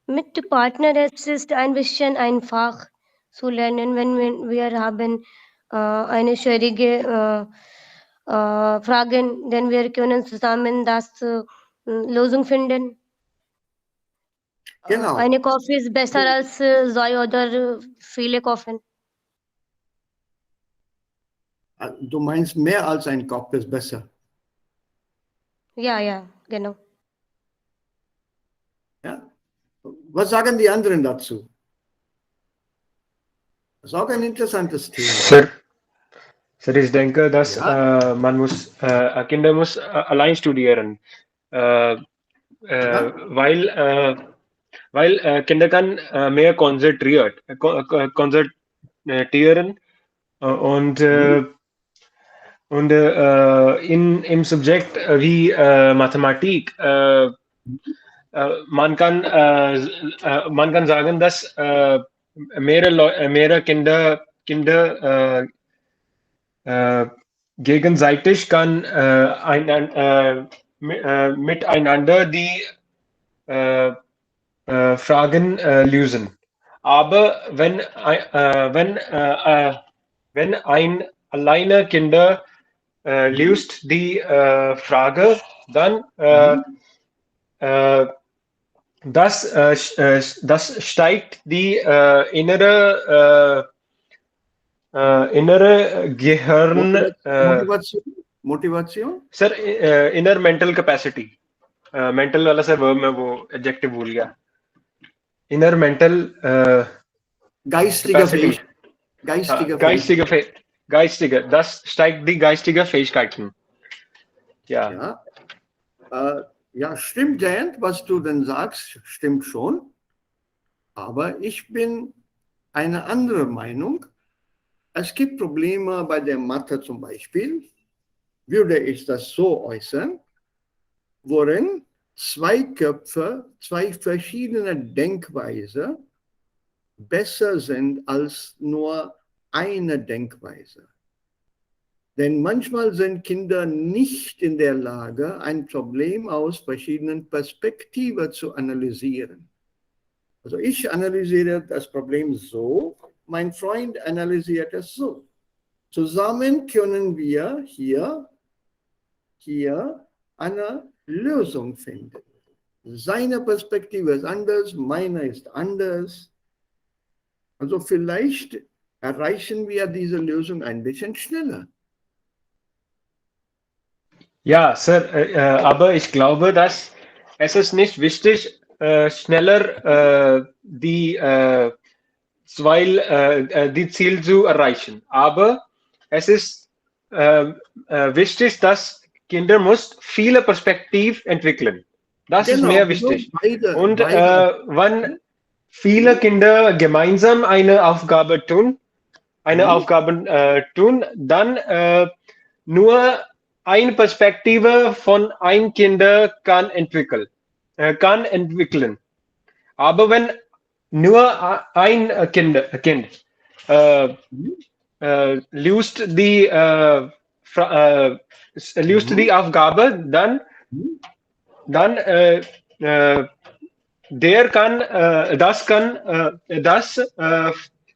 Mit Partner es ist ein bisschen einfach zu lernen, wenn wir haben eine schwierige Fragen, denn wir können zusammen das Lösung finden. Genau. Eine Kaffee ist besser als zwei oder viele Kaffen. Du meinst, mehr als ein Kopf ist besser? Ja, genau. Ja? Was sagen die anderen dazu? Das ist auch ein interessantes Thema. Sir, ich denke, dass Kinder muss allein studieren, weil Kinder kann mehr konzentrieren und im Subjekt wie Mathematik man kann sagen, dass mehrere Kinder gegenseitig kann miteinander die Fragen lösen. Aber wenn ein alleine Kinder löst die Frage, dann das steigt die innere Gehirn Motivation? Sir, inner mental capacity. Mental वाला sir verb में वो adjective भूल गया. Inner mental geistige geistige. Das steigt die geistige Fähigkeiten. Ja. Ja, stimmt, Jayant, was du denn sagst, stimmt schon. Aber ich bin eine andere Meinung. Es gibt Probleme bei der Mathe zum Beispiel, würde ich das so äußern, worin zwei Köpfe, zwei verschiedene Denkweisen besser sind als nur eine Denkweise. Denn manchmal sind Kinder nicht in der Lage, ein Problem aus verschiedenen Perspektiven zu analysieren. Also ich analysiere das Problem so, mein Freund analysiert es so. Zusammen können wir hier eine Lösung finden. Seine Perspektive ist anders, meine ist anders. Also vielleicht erreichen wir diese Lösung ein bisschen schneller. Ja, Sir, aber ich glaube, dass es ist nicht wichtig, schneller die Ziel zu erreichen. Aber es ist wichtig, dass Kinder muss viele Perspektiven entwickeln. Das ist mehr wichtig. Und wenn viele Kinder gemeinsam eine Aufgabe tun, dann nur eine Perspektive von ein Kinder kann entwickeln. Aber wenn nur ein Kind löst die Aufgabe, dann das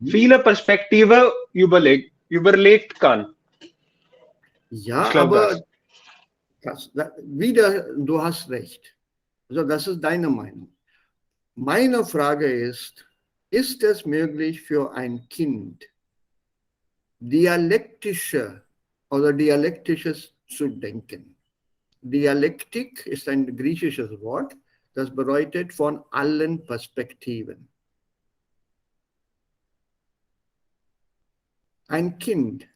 viele Perspektiven überlegt kann. Ja, aber du hast recht. Also das ist deine Meinung. Meine Frage ist es möglich für ein Kind, dialektisches zu denken? Dialektik ist ein griechisches Wort, das bedeutet von allen Perspektiven.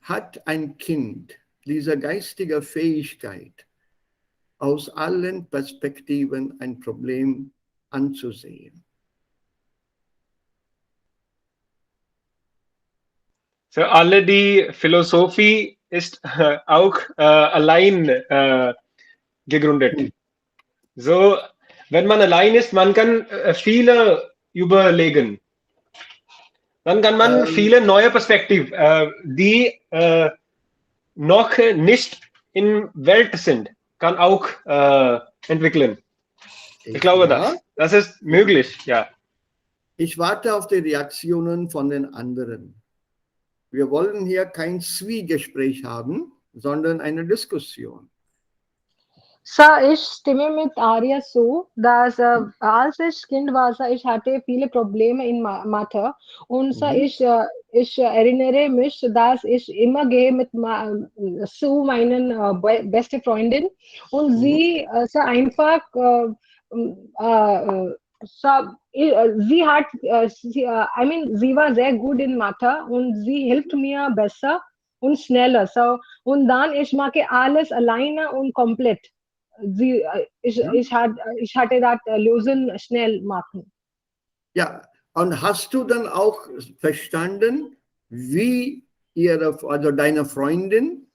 Hat ein Kind diese geistige Fähigkeit, aus allen Perspektiven ein Problem anzusehen? Für alle die Philosophie ist auch allein gegründet. So, wenn man allein ist, man kann viele überlegen. Dann kann man viele neue Perspektiven, die noch nicht in Welt sind, kann auch entwickeln. Ich glaube, das ist möglich, ja. Ich warte auf die Reaktionen von den anderen. Wir wollen hier kein Zwiegespräch haben, sondern eine Diskussion. Ich stimme mit Arya so, dass als ich Kind war, ich hatte viele Probleme in Mathe und ich erinnere mich, dass ich immer gehe mit zu meinen beste Freundin und sie einfach sie hat sie war sehr gut in Mathe und sie hilft mir besser und schneller. Und dann ich mache alles alleine und komplett. Ich hatte das Lösen schnell machen. Ja, und hast du dann auch verstanden, wie also deine Freundin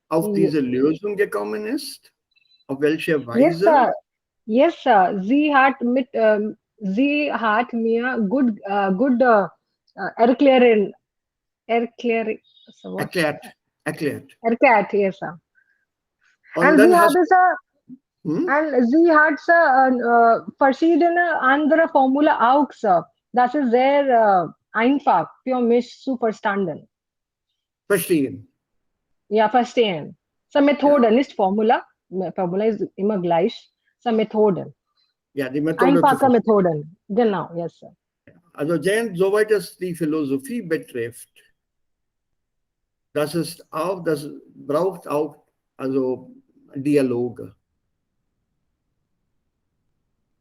auf diese Lösung gekommen ist? Auf welche Weise? Yes, sir. Sie hat mir gut erklären, erklärt, yes, sir. Und dann hast und sie hat verschiedene andere Formula auch, sir. Das ist sehr einfach für mich zu verstehen. Verstehen. Ja, verstehen. Methode, nicht Formula. Formula ist immer gleich. Methoden. Ja, die Methode Einfache Methoden. Genau, yes, sir. Also Jayant, soweit es die Philosophie betrifft, das braucht auch also Dialoge.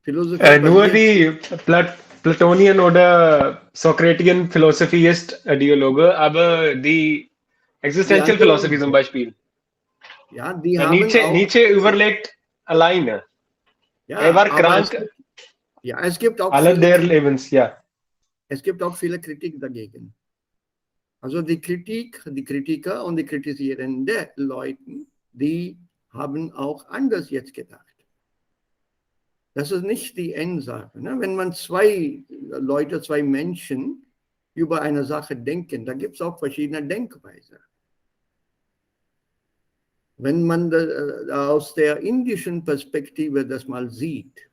Nur die Platonian oder Socratian Philosophie ist Dialoge, aber die Existential Philosophy zum Beispiel. Ja, die haben Nietzsche überlegt alleine. Er war krank. Es gibt auch alle der Lebens, ja. Es gibt auch viele Kritik dagegen. Also die Kritiker und die kritisierenden Leute, die haben auch anders jetzt gedacht. Das ist nicht die Endsache. Ne? Wenn man zwei Menschen über eine Sache denken, da gibt es auch verschiedene Denkweisen. Wenn man aus der indischen Perspektive das mal sieht,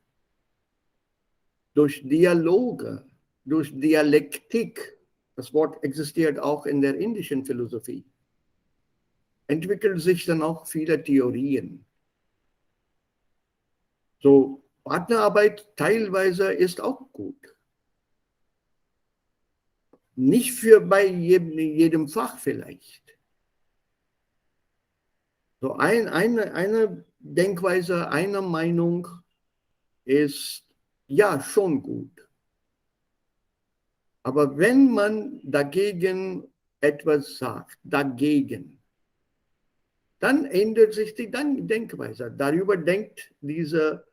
durch Dialoge, durch Dialektik, das Wort existiert auch in der indischen Philosophie, entwickeln sich dann auch viele Theorien. So, Partnerarbeit teilweise ist auch gut. Nicht bei jedem Fach vielleicht. So eine Denkweise, eine Meinung ist ja schon gut. Aber wenn man dagegen etwas sagt, dann ändert sich die Denkweise. Darüber denkt diese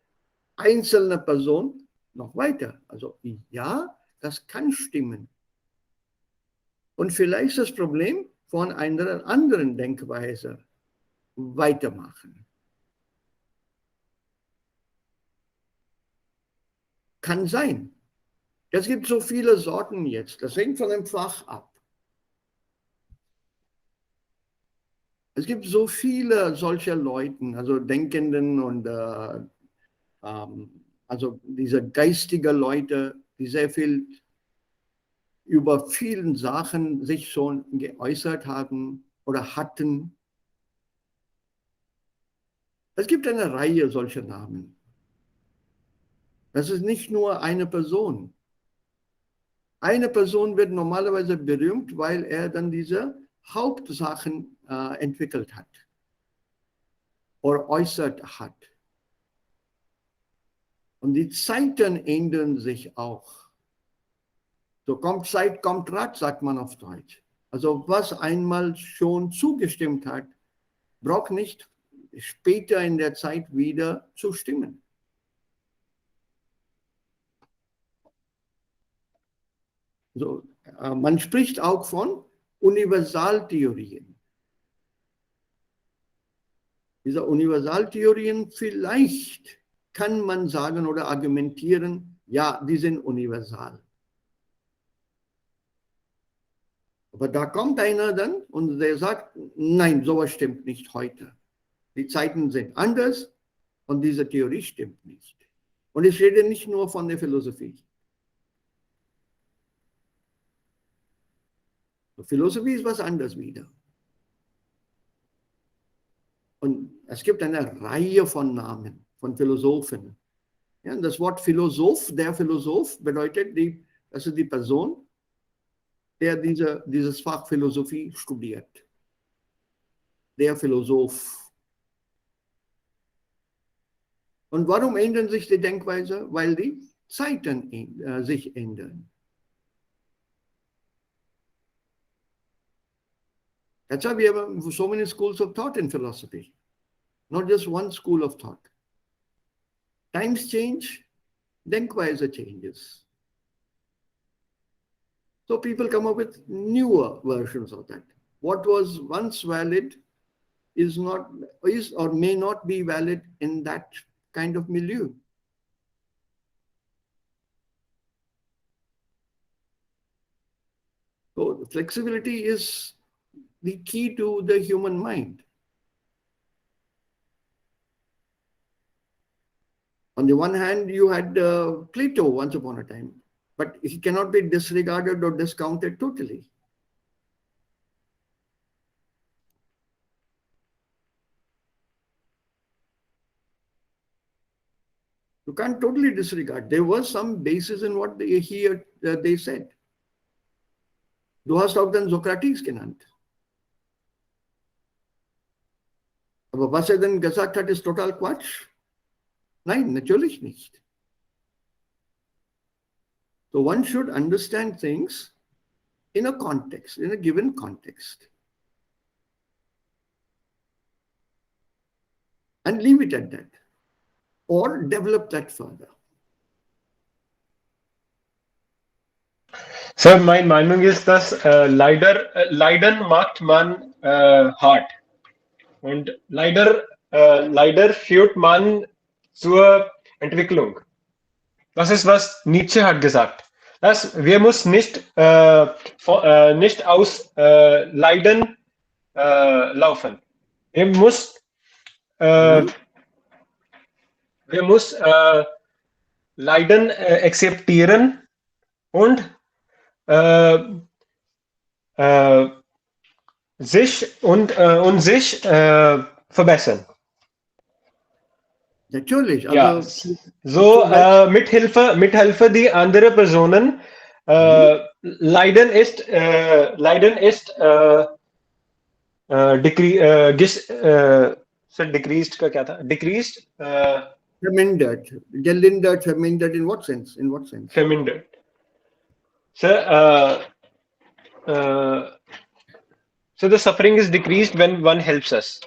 einzelne Person noch weiter. Also ja, das kann stimmen. Und vielleicht das Problem von einer anderen Denkweise weitermachen. Kann sein. Es gibt so viele Sorten jetzt. Das hängt von dem Fach ab. Es gibt so viele solcher Leute, also Denkenden und also diese geistigen Leute, die sehr viel über vielen Sachen sich schon geäußert haben oder hatten. Es gibt eine Reihe solcher Namen. Das ist nicht nur eine Person. Eine Person wird normalerweise berühmt, weil er dann diese Hauptsachen entwickelt hat oder äußert hat. Und die Zeiten ändern sich auch. So kommt Zeit, kommt Rat, sagt man auf Deutsch. Also was einmal schon zugestimmt hat, braucht nicht später in der Zeit wieder zu stimmen. So, man spricht auch von Universaltheorien. Diese Universaltheorien, vielleicht kann man sagen oder argumentieren, ja, die sind universal. Aber da kommt einer dann und der sagt, nein, sowas stimmt nicht heute. Die Zeiten sind anders und diese Theorie stimmt nicht. Und ich rede nicht nur von der Philosophie. Philosophie ist was anderes wieder. Und es gibt eine Reihe von Namen, von Philosophen. Ja, das Wort Philosoph, der Philosoph, bedeutet, das ist die Person, der dieses Fach Philosophie studiert. Der Philosoph. Und warum ändern sich die Denkweise? Weil die Zeiten sich ändern. That's why we have so many schools of thought in philosophy, not just one school of thought. Times change, Denkweise changes. So people come up with newer versions of that. What was once valid is or may not be valid in that kind of milieu. So flexibility is the key to the human mind. On the one hand, you had Plato once upon a time, but he cannot be disregarded or discounted totally. You can't totally disregard. There was some basis in what they said. Du hast auch den Sokrates genannt. Aber was denn gesagt hat, ist total Quatsch. Nein, natürlich nicht. So one should understand things in a context, in a given context. And leave it at that. Or develop that further. Sir, meine Meinung ist, dass Leiden macht man hart. Und leider führt man zur Entwicklung. Das ist, was Nietzsche hat gesagt. Wir müssen nicht aus Leiden laufen. Wir müssen Leiden akzeptieren und sich verbessern. Natürlich. Ja, so mithilfe die anderen Personen. Leiden ist decreased का क्या था? Decreased. Vermindert. Gelindert, vermindert. In what sense? In what sense? Vermindert. So the suffering is decreased when one helps us.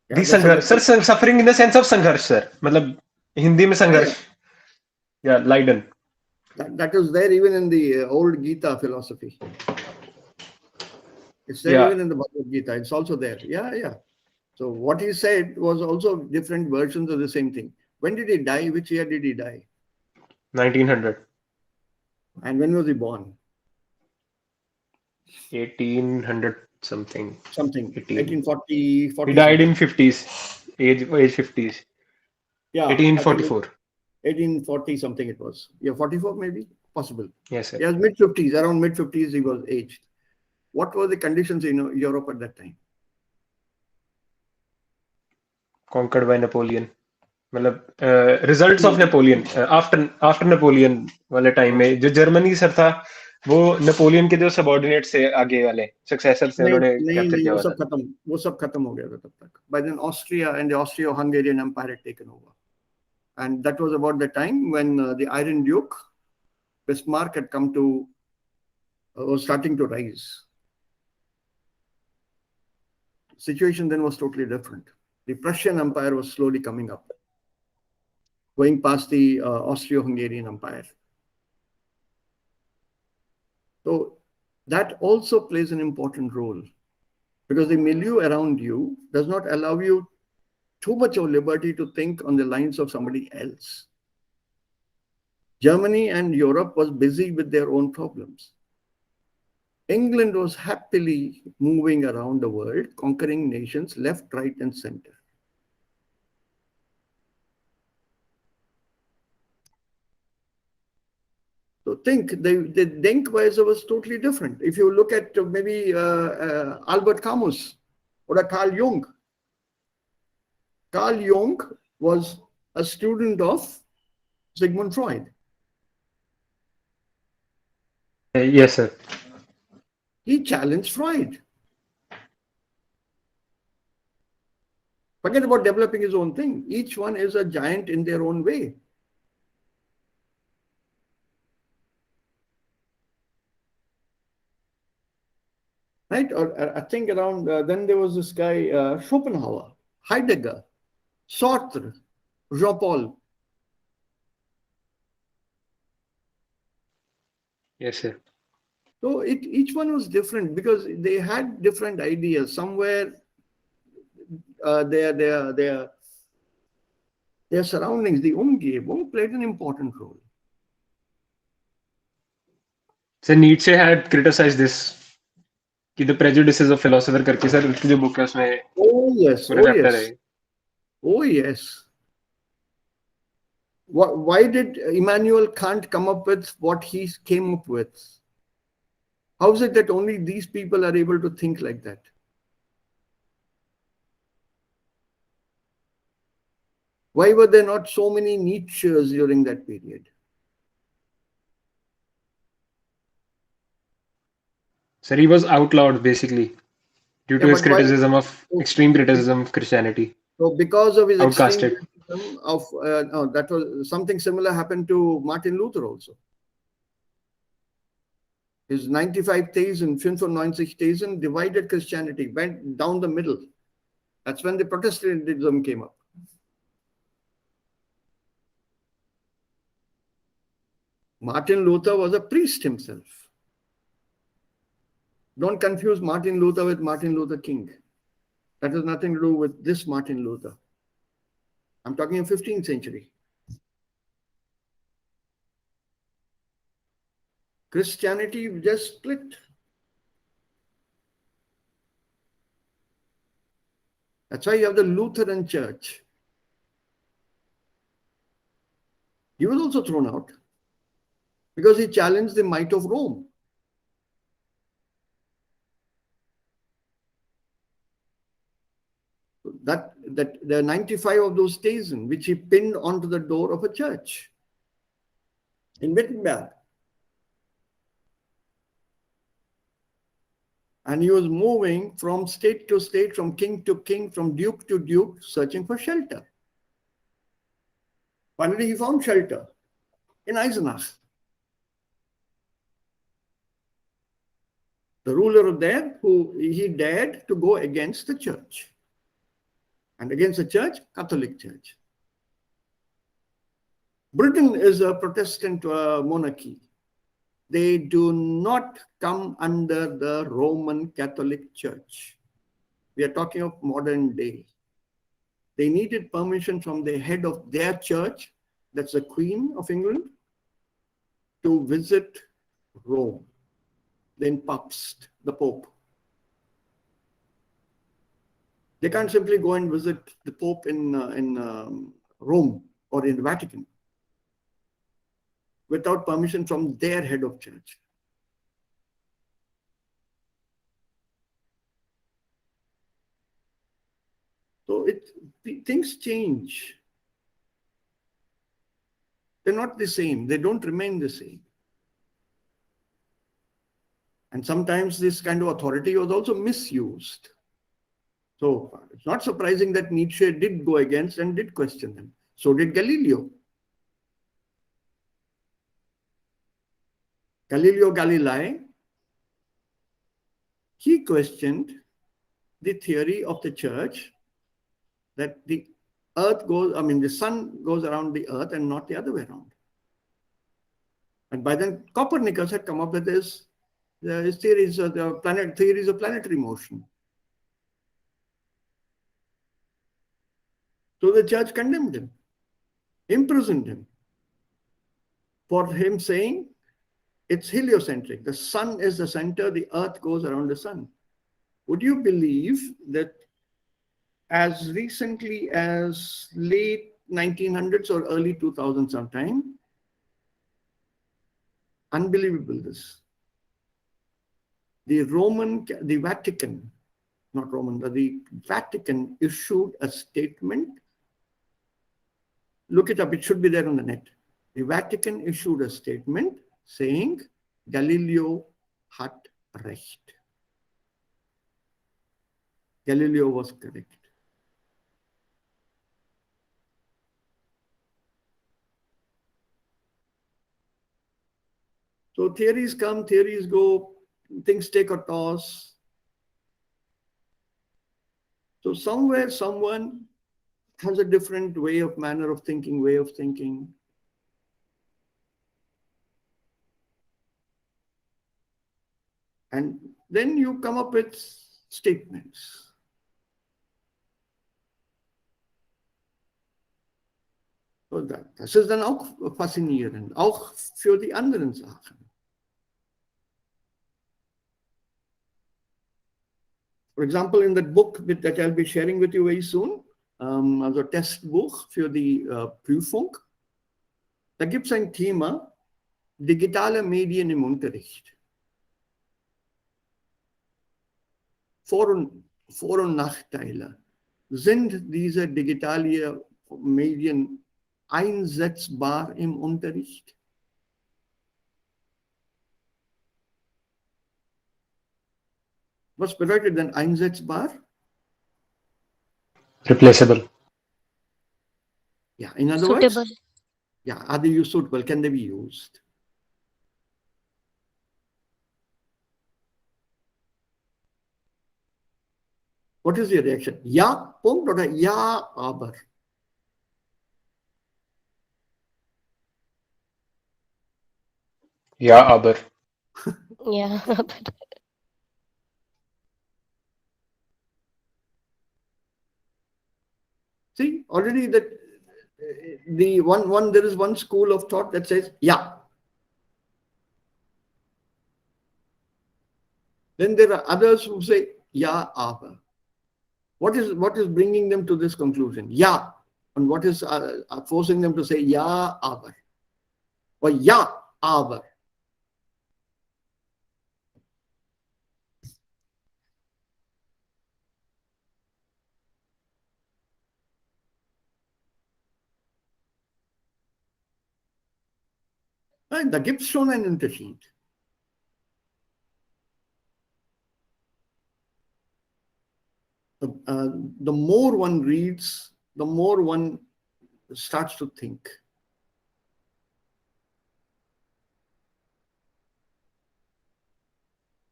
Yeah, sir, suffering in the sense of संघर्ष, sir. मतलब हिंदी में संघर्ष. Yeah, Leiden. That is there even in the old Gita philosophy. It's there even in the Bhagavad Gita. It's also there. Yeah. So what he said was also different versions of the same thing. When did he die? Which year did he die? 1900. And when was he born? 1800 something. 1840. He died in 50s. Age 50s. Yeah. 1844. 1840 something it was. Yeah, 44 maybe? Possible. Yes, sir. He was mid-50s. Around mid-50s he was aged. What were the conditions in Europe at that time? Conquered by Napoleon. मतलब results of Napoleon. After Napoleon वाले time में जो Germany sir था वो Napoleon के जो subordinate से आगे वाले सक्सेसर से उन्होंने कैप्चर किया था. वो सब खत्म हो गया था तब तक. By then Austria and the Austro-Hungarian Empire had taken over. And that was about the time when the Iron Duke, Bismarck, had was starting to rise. The situation then was totally different. The Prussian Empire was slowly coming up, going past the Austro-Hungarian Empire. So that also plays an important role because the milieu around you does not allow you too much of liberty to think on the lines of somebody else. Germany and Europe was busy with their own problems. England was happily moving around the world, conquering nations left, right, and center. So think, the Denkweise was totally different. If you look at maybe Albert Camus or Carl Jung. Carl Jung was a student of Sigmund Freud. Yes, sir. He challenged Freud. Forget about developing his own thing. Each one is a giant in their own way. Right? Or I think around then there was this guy Schopenhauer, Heidegger, Sartre, Jean-Paul. Yes, sir. So each one was different because they had different ideas. Somewhere their surroundings, the Umgebung played an important role. So Nietzsche had criticized this कि the prejudices of philosopher करके sir उसकी जो book है उसमें Oh yes, पूरा oh chapter yes, है. oh yes. Why did Immanuel Kant come up with what he came up with? How is it that only these people are able to think like that? Why were there not so many Nietzsches during that period? Sir, he was outlawed basically due to Yeah, his but why? extreme criticism of Christianity. So because of his extreme Outcasted. criticism of, no, that was something similar happened to Martin Luther also. His 95 Thesen, 95 Thesen divided Christianity, went down the middle. That's when the Protestantism came up. Martin Luther was a priest himself. Don't confuse Martin Luther with Martin Luther King. That has nothing to do with this Martin Luther. I'm talking of 15th century. Christianity just split. That's why you have the Lutheran Church. He was also thrown out because he challenged the might of Rome. That there are 95 of those Thesen, which he pinned onto the door of a church in Wittenberg. And he was moving from state to state, from king to king, from duke to duke, searching for shelter. Finally, he found shelter in Eisenach. The ruler of there, who he dared to go against the church. And against the church, Catholic Church. Britain is a Protestant monarchy. They do not come under the Roman Catholic Church. We are talking of modern day. They needed permission from the head of their church, that's the Queen of England, to visit Rome. Then Papst, the Pope. They can't simply go and visit the Pope in Rome or in the Vatican without permission from their head of church. So things change. They're not the same. They don't remain the same. And sometimes this kind of authority was also misused. So it's not surprising that Nietzsche did go against and did question them. So did Galileo. Galileo Galilei, he questioned the theory of the church that the sun goes around the earth and not the other way around. And by then, Copernicus had come up with his theories of planetary motion. So the church condemned him, imprisoned him, for him saying It's heliocentric. The sun is the center, the earth goes around the sun. Would you believe that as recently as late 1900s or early 2000s sometime, unbelievable this, the Vatican, not Roman, but the Vatican issued a statement. Look it up, it should be there on the net. The Vatican issued a statement saying Galileo hat recht. Galileo was correct. So theories come, theories go, things take a toss. So somewhere someone has a different manner of thinking, way of thinking. And then you come up with statements. So das ist dann auch faszinierend, auch für die anderen Sachen. For example, in that book that I'll be sharing with you very soon, also Testbuch für die Prüfung, da gibt es ein Thema, digitale Medien im Unterricht. Vor- und Nachteile. Sind diese digitalen Medien einsetzbar im Unterricht? Was bedeutet denn einsetzbar? Replaceable. Yeah, in other Suitable. words, yeah, are they suitable? Can they be used? What is your reaction? Ja, Punkt oder ja, aber? Ja, aber. Yeah. See, already that there is one school of thought that says, yeah. Then there are others who say, ja, aber. What is bringing them to this conclusion? Ja. And what is forcing them to say, ja, aber? Or ja, aber? Nein, da gibt es schon einen Unterschied. The more one reads, the more one starts to think.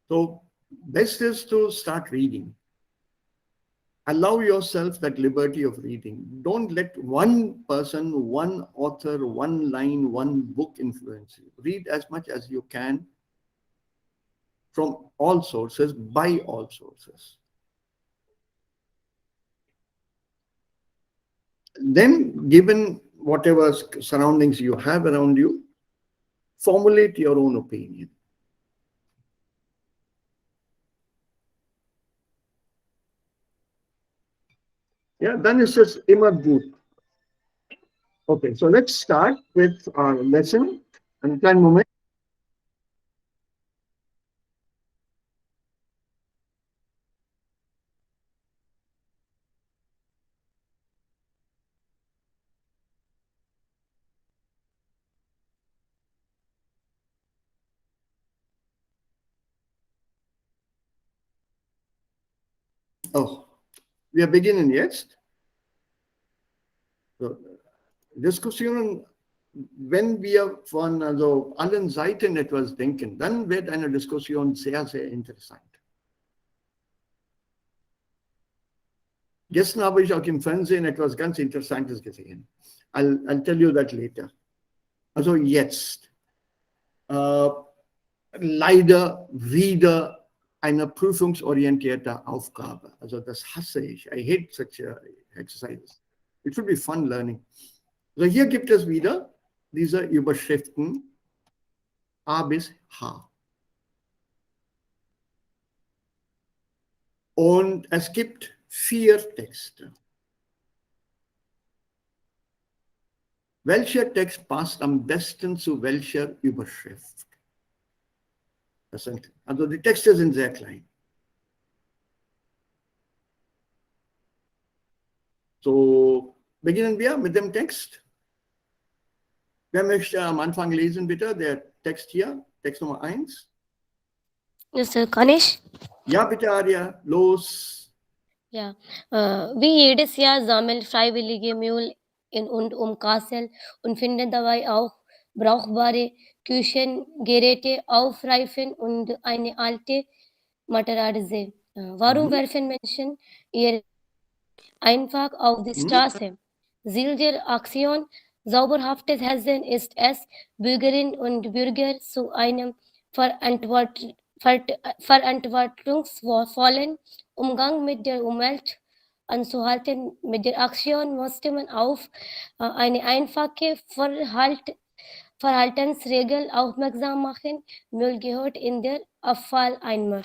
So best is to start reading. Allow yourself that liberty of reading. Don't let one person, one author, one line, one book influence you. Read as much as you can from all sources, by all sources. Then, given whatever surroundings you have around you, formulate your own opinion. Yeah, then it's just immer gut. Okay, so let's start with our lesson. Einen kleinen Moment. Oh, wir beginnen jetzt. So, Diskussionen, wenn wir von allen Seiten etwas denken, dann wird eine Diskussion sehr, sehr interessant. Gestern habe ich auch im Fernsehen etwas ganz Interessantes gesehen. I'll tell you that later. Also jetzt. Leider wieder eine prüfungsorientierte Aufgabe. Also das hasse ich. I hate such exercises. It should be fun learning. So hier gibt es wieder diese Überschriften. A bis H. Und es gibt 4 Texte. Welcher Text passt am besten zu welcher Überschrift? Also die Texte sind sehr klein. So, beginnen wir mit dem Text. Wer möchte am Anfang lesen, bitte? Der Text hier, Text Nummer 1. Kann ich? Ja, bitte, Arya, los. Ja. Wie jedes Jahr sammelt freiwillige Müll in und um Kassel und finden dabei auch brauchbare Küchengeräte, Aufreifen und eine alte Matratze. Warum werfen Menschen ihr einfach auf die Straße? Ziel der Aktion Sauberhaftes Hessen ist es, Bürgerinnen und Bürger zu einem verantwortungsvollen Umgang mit der Umwelt anzuhalten. Mit der Aktion musste man auf eine einfache Verhaltensregel aufmerksam machen. Müll gehört in der Abfalleimer.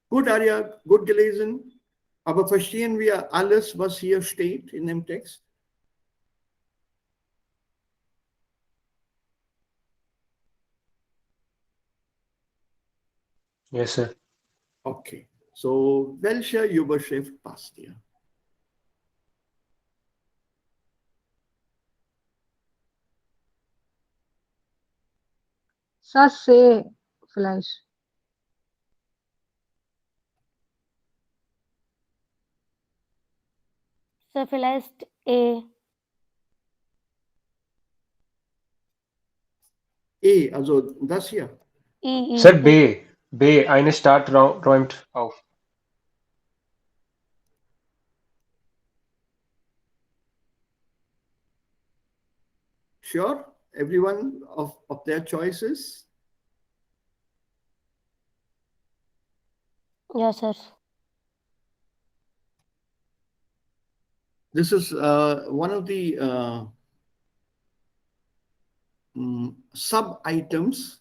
Gut, Arya, gut gelesen. Aber verstehen wir alles, was hier steht in dem Text? Yes, sir. Okay. So, welche Überschrift passt hier? Sir, C vielleicht. So vielleicht Also das hier. Sir, B. B. Eine Stadt räumt auf. Sure? Everyone of their choices? Yes, sir. This is one of the sub-items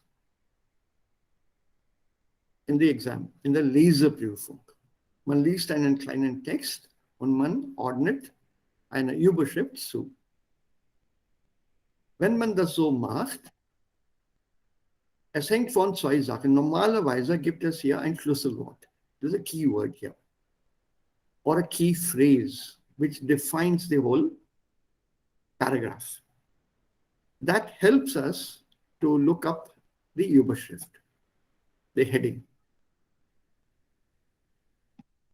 in the exam, in der Leseprüfung. Man liest einen kleinen Text und man ordnet eine Überschrift zu. Wenn man das so macht, es hängt von 2 Sachen. Normalerweise gibt es hier ein Schlüsselwort. There's a keyword here. Or a key phrase which defines the whole paragraph. That helps us to look up the Überschrift, the heading.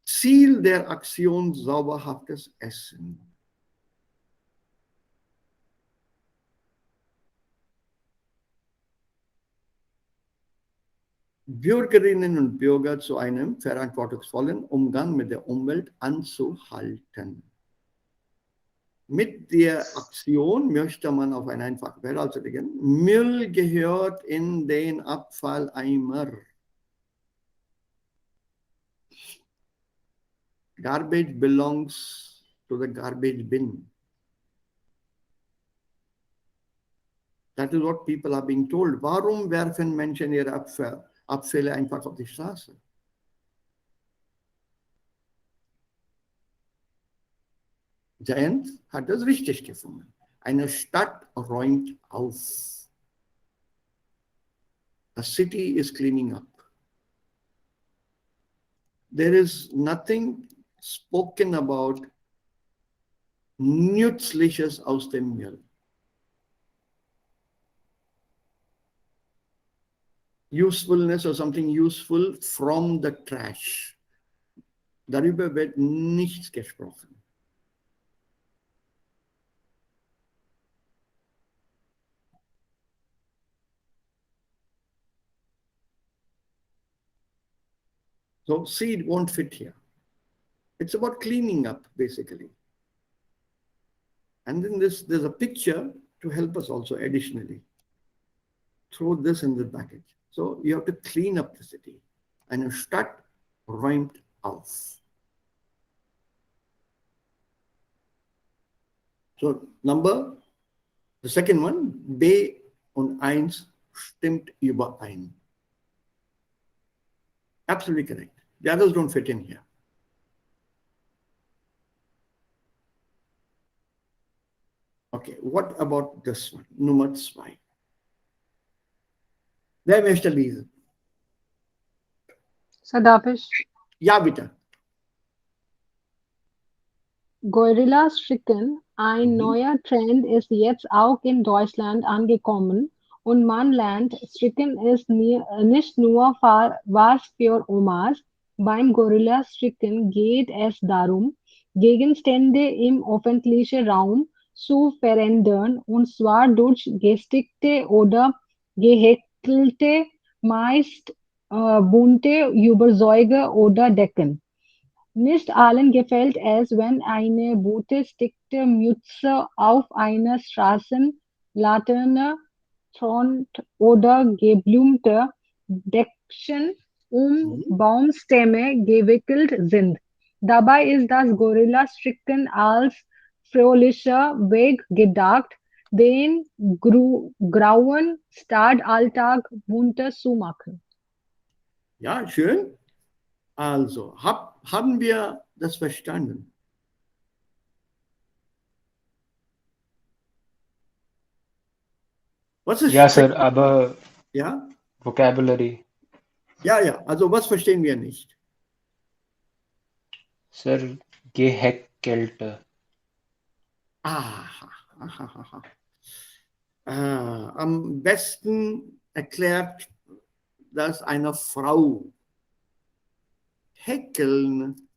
Ziel der Aktion sauberhaftes Essen. Bürgerinnen und Bürger zu einem verantwortungsvollen Umgang mit der Umwelt anzuhalten. Mit der Aktion möchte man auf ein einfaches Verhalten legen. Müll gehört in den Abfalleimer. Garbage belongs to the garbage bin. That is what people are being told. Warum werfen Menschen ihre Abfälle einfach auf die Straße? Jayant hat das richtig gefunden. Eine Stadt räumt auf. A city is cleaning up. There is nothing spoken about Nützliches aus dem Müll. Usefulness or something useful from the trash. Darüber wird nichts gesprochen. So seed won't fit here. It's about cleaning up, basically. And then there's a picture to help us also additionally. Throw this in the package. So you have to clean up the city. Eine Stadt räumt auf. So the second one, B und 1 stimmt überein. Absolutely correct. The others don't fit in here. Okay, what about this one? Nummer 2. Wer möchte lesen? Sir, darf ich? Ja, bitte. Gorilla-Stricken, ein neuer Trend ist jetzt auch in Deutschland angekommen und man lernt, Stricken ist nicht nur was für Omas. Beim Gorilla-Stricken geht es darum, Gegenstände im öffentlichen Raum zu verändern, und zwar durch gestickte oder gehäkelte, meist bunte Überzeuge oder Decken. Nicht allen gefällt es, wenn eine bunte stickte Mütze auf einer Straßenlaterne thront oder geblümte Deckchen um Baumstämme gewickelt sind. Dabei ist das Gorilla-Stricken als fröhlicher Weg gedacht, den grauen Stadtalltag bunter zu machen. Ja, schön. Also, haben wir das verstanden? Was ist Ja, Sir, aber ja? Vocabulary. Ja, ja, also was verstehen wir nicht? Sir, gehäkelte. Aha, aha, aha. Am besten erklärt das eine Frau. Häkeln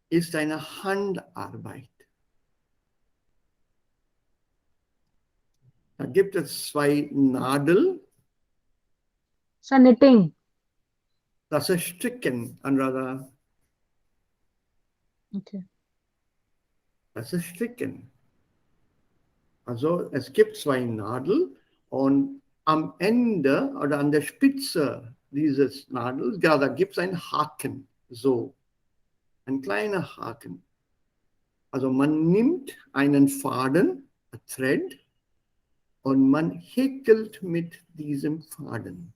ist eine Handarbeit. Da gibt es 2 Nadeln. So knitting. Das ist Stricken, Anuradha. Okay. Das ist Stricken. Also es gibt 2 Nadeln und am Ende oder an der Spitze dieses Nadels, ja, da gibt es einen Haken, so, ein kleiner Haken. Also man nimmt einen Faden, a thread, und man häkelt mit diesem Faden.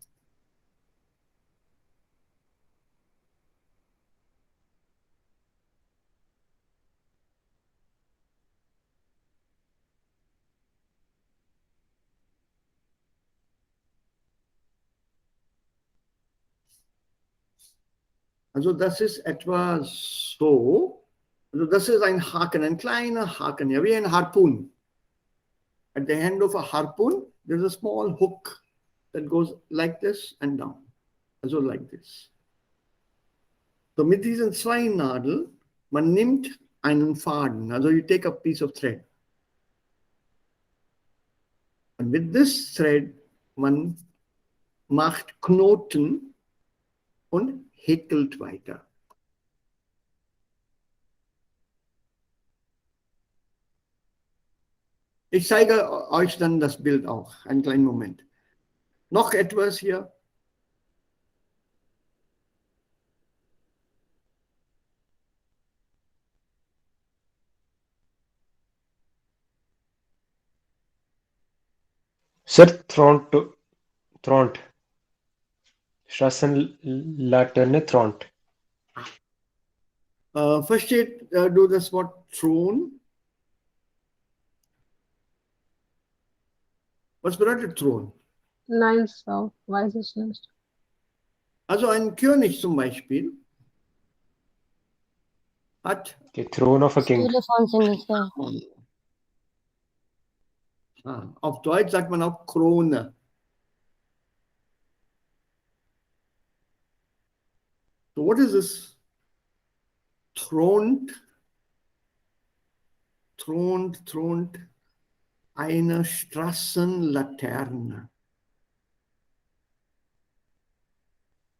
Also das ist etwa so, also das ist ein Haken, ein kleiner Haken, ja, wie ein Harpoon. At the end of a harpoon, there's a small hook that goes like this and down. Also like this. So mit diesen 2 Nadeln, man nimmt einen Faden, also you take a piece of thread. And with this thread, man macht Knoten und häkelt weiter. Ich zeige euch dann das Bild auch, einen kleinen Moment. Noch etwas hier. Sir, thront. Straßenlaterne thront. Versteht du das Wort Thron? Was bedeutet Thron? Nein, Sir, weiß ich nicht. Also ein König zum Beispiel hat The throne of a king. Telefon sind nicht da. Auf Deutsch sagt man auch Krone. So what is this? Thront eine Straßenlaterne.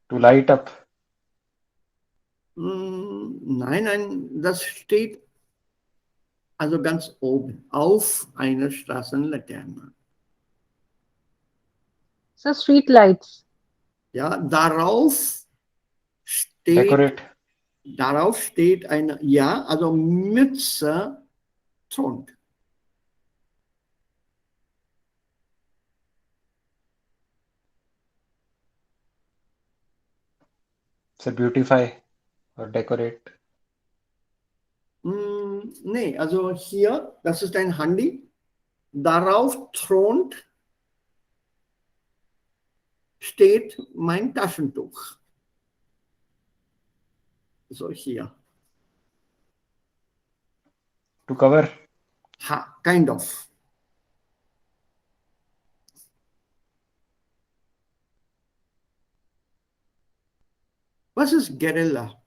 To light up. Nein, das steht also ganz oben auf einer Straßenlaterne. So street lights. Ja, darauf steht eine, ja, also Mütze thront. So beautify or decorate. Nee, also hier, das ist ein Handy. Darauf thront steht mein Taschentuch. So hier. To cover. Ha, kind of. Was ist Guerilla?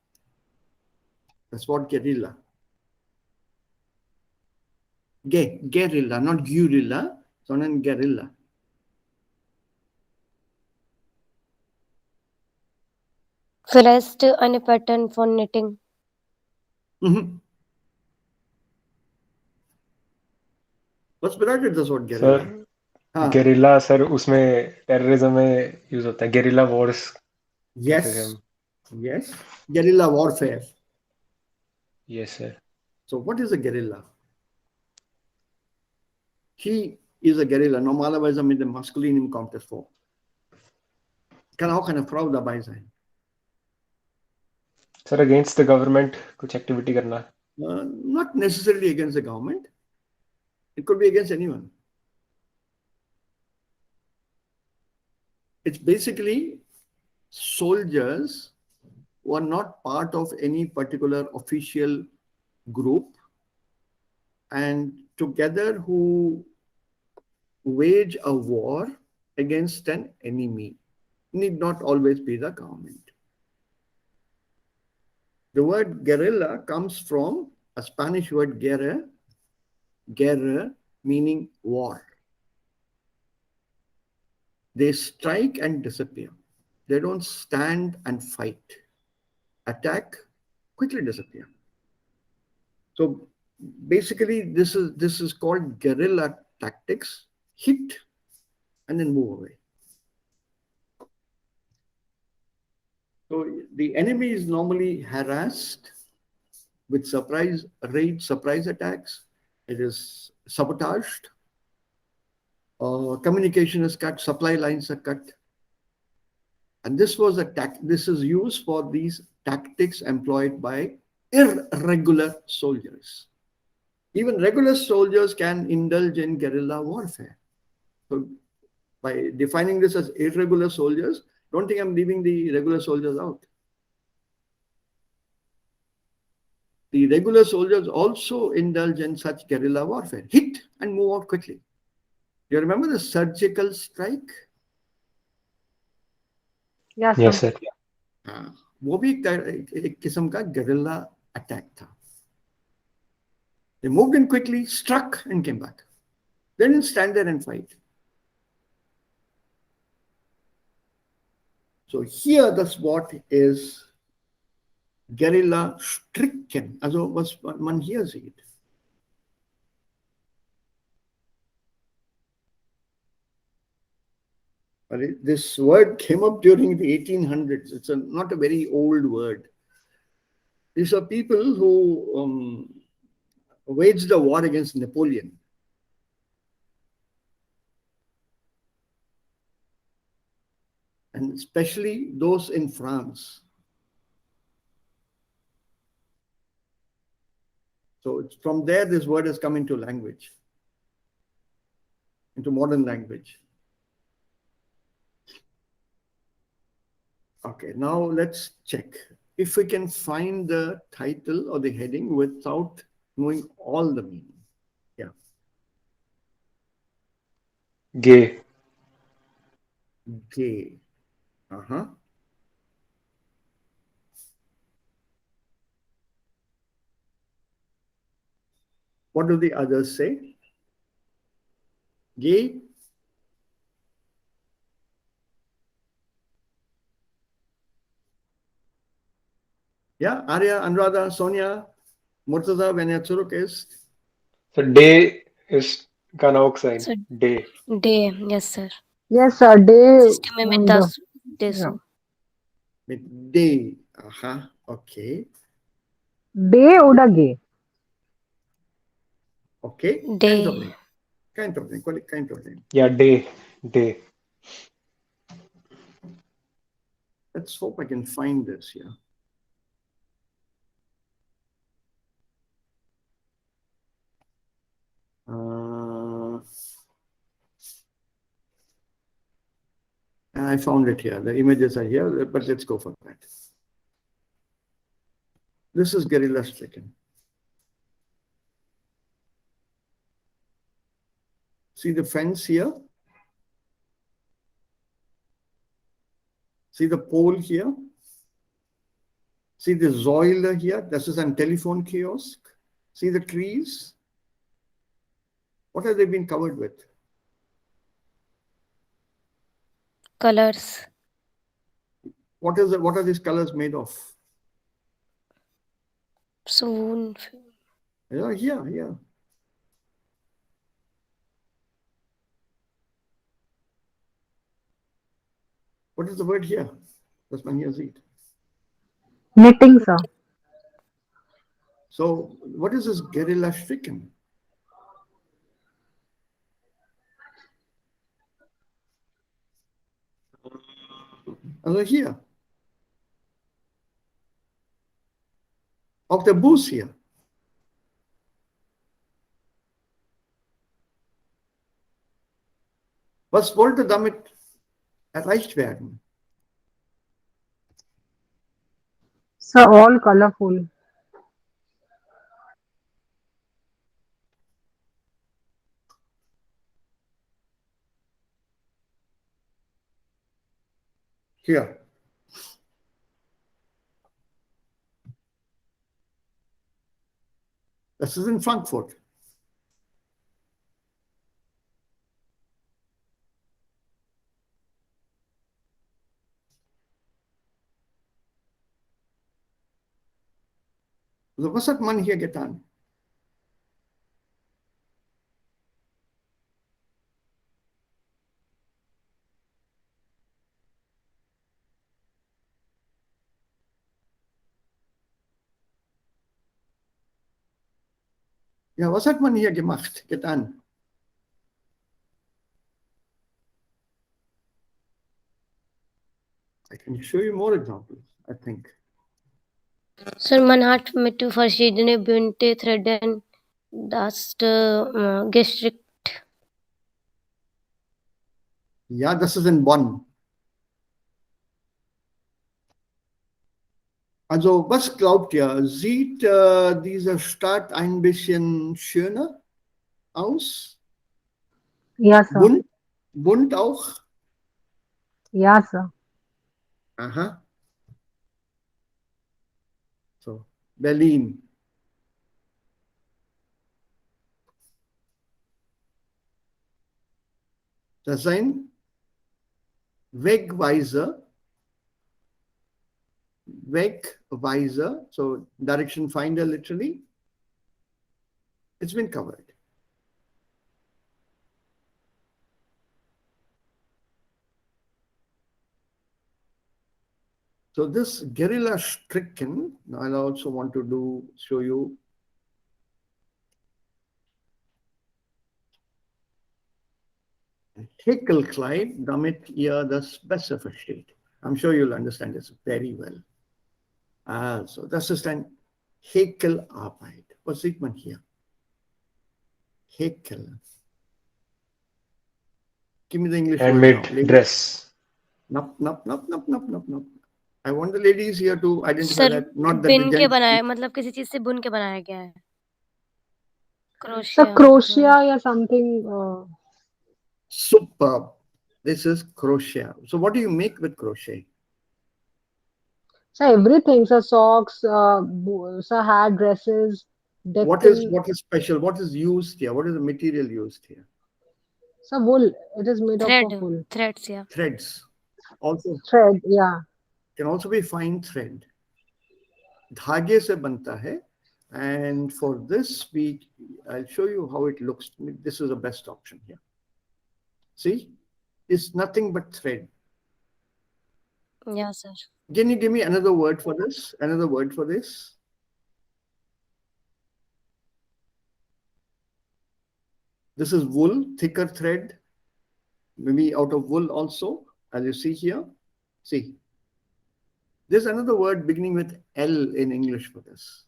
Das Wort Guerilla. Guerilla, not Guerilla, sondern Guerilla. Vielleicht eine Pattern von Knitting. Mhm. Was bedeutet das Wort Guerilla? Sir guerrilla sir उसमें terrorism में use होता है गेरिल्ला Wars कहते थे हम Yes, guerrilla warfare. Yes, sir. So what is a guerrilla? He is a guerrilla. Normalerweise mit dem Maskulinen kommt es vor. Kann auch eine Frau dabei sein. Sir, against the government कुछ activity करना. Not necessarily against the government. It could be against anyone. It's basically soldiers who are not part of any particular official group and together who wage a war against an enemy. Need not always be the government. The word guerrilla comes from a Spanish word guerra meaning war. They strike and disappear. They don't stand and fight. Attack, quickly disappear. So basically, this is called guerrilla tactics. Hit and then move away. So the enemy is normally harassed with surprise attacks. It is sabotaged. Communication is cut. Supply lines are cut. And this is used for these tactics employed by irregular soldiers. Even regular soldiers can indulge in guerrilla warfare. So by defining this as irregular soldiers, don't think I'm leaving the regular soldiers out. The regular soldiers also indulge in such guerrilla warfare. Hit and move out quickly. You remember the surgical strike? Yes, sir. वो भी एक किस्म का guerrilla attack था. They moved in quickly, struck and came back. They didn't stand there and fight. So here the spot is guerrilla stricken. Also was man hier sieht. This word came up during the 1800s. It's not a very old word. These are people who waged the war against Napoleon. And especially those in France. So it's from there this word has come into language, into modern language. Okay, now let's check if we can find the title or the heading without knowing all the meaning. Yeah. Gay. Gay. Uh-huh. What do the others say? Gay. Ja, Arya, Anuradha, Sonia, Murtaza, wenn er zurück ist. So day is का नाउक sign. So, Day. day, yes, sir. Yes, sir. Day. System में the- 10 days. yeah. Mit day. Aha, okay. Day oder gay? Okay. Day. Kein Problem. Kein Problem. Yeah, day. Let's hope I can find this here. I found it here. The images are here, but let's go for that. This is guerrilla stricken. See the fence here? See the pole here? See the Zoiler here? This is a telephone kiosk. See the trees? What have they been covered with? Colors. What are these colors made of? Soon. Yeah, here. What is the word here? Does man here see it? Knitting, sir. So, what is this guerrilla stricken? Here. Auf der Bus hier. Was wollte damit erreicht werden? So all colorful. Hier. Das ist in Frankfurt. Also was hat man hier getan? Ja, was hat man hier gemacht, getan? I can show you more examples, I think. Sir, man hat mit verschiedene bunte Threaden das gestrickt. Ja, das ist in Bonn. Also, was glaubt ihr? Sieht diese Stadt ein bisschen schöner aus? Ja, sir. Bunt auch? Ja, sir. Aha. So, Berlin. Das ist ein Wegweiser. Wegweiser, so direction finder literally. It's been covered. So this guerrilla stricken, I also want to show you. Häkelkleid, damit ihr das besser versteht. I'm sure you'll understand this very well. Also, das ist ein Häkelarbeit. Was sieht man hier? Häkel. Give me the English word now. Handmade dress. Nup. I want the ladies here to identify that. Not that बिन के बनाया मतलब किसी चीज से बुन के बनाया गया है. So crochet or something. Superb. This is crochet. So what do you make with crochet? So everything. So socks, so hat, dresses, decking. What is special? What is used here? What is the material used here? So wool. It is made Thread. of wool. Threads, yeah. Threads. Also. Thread, yeah. Can also be fine thread. धागे से बनता है. And for this, I'll show you how it looks. This is the best option here. See, it's nothing but thread. Yeah, sir. Can you give me another word for this? Another word for this? This is wool, thicker thread, maybe out of wool also, as you see here. See, There's another word beginning with L in English for this.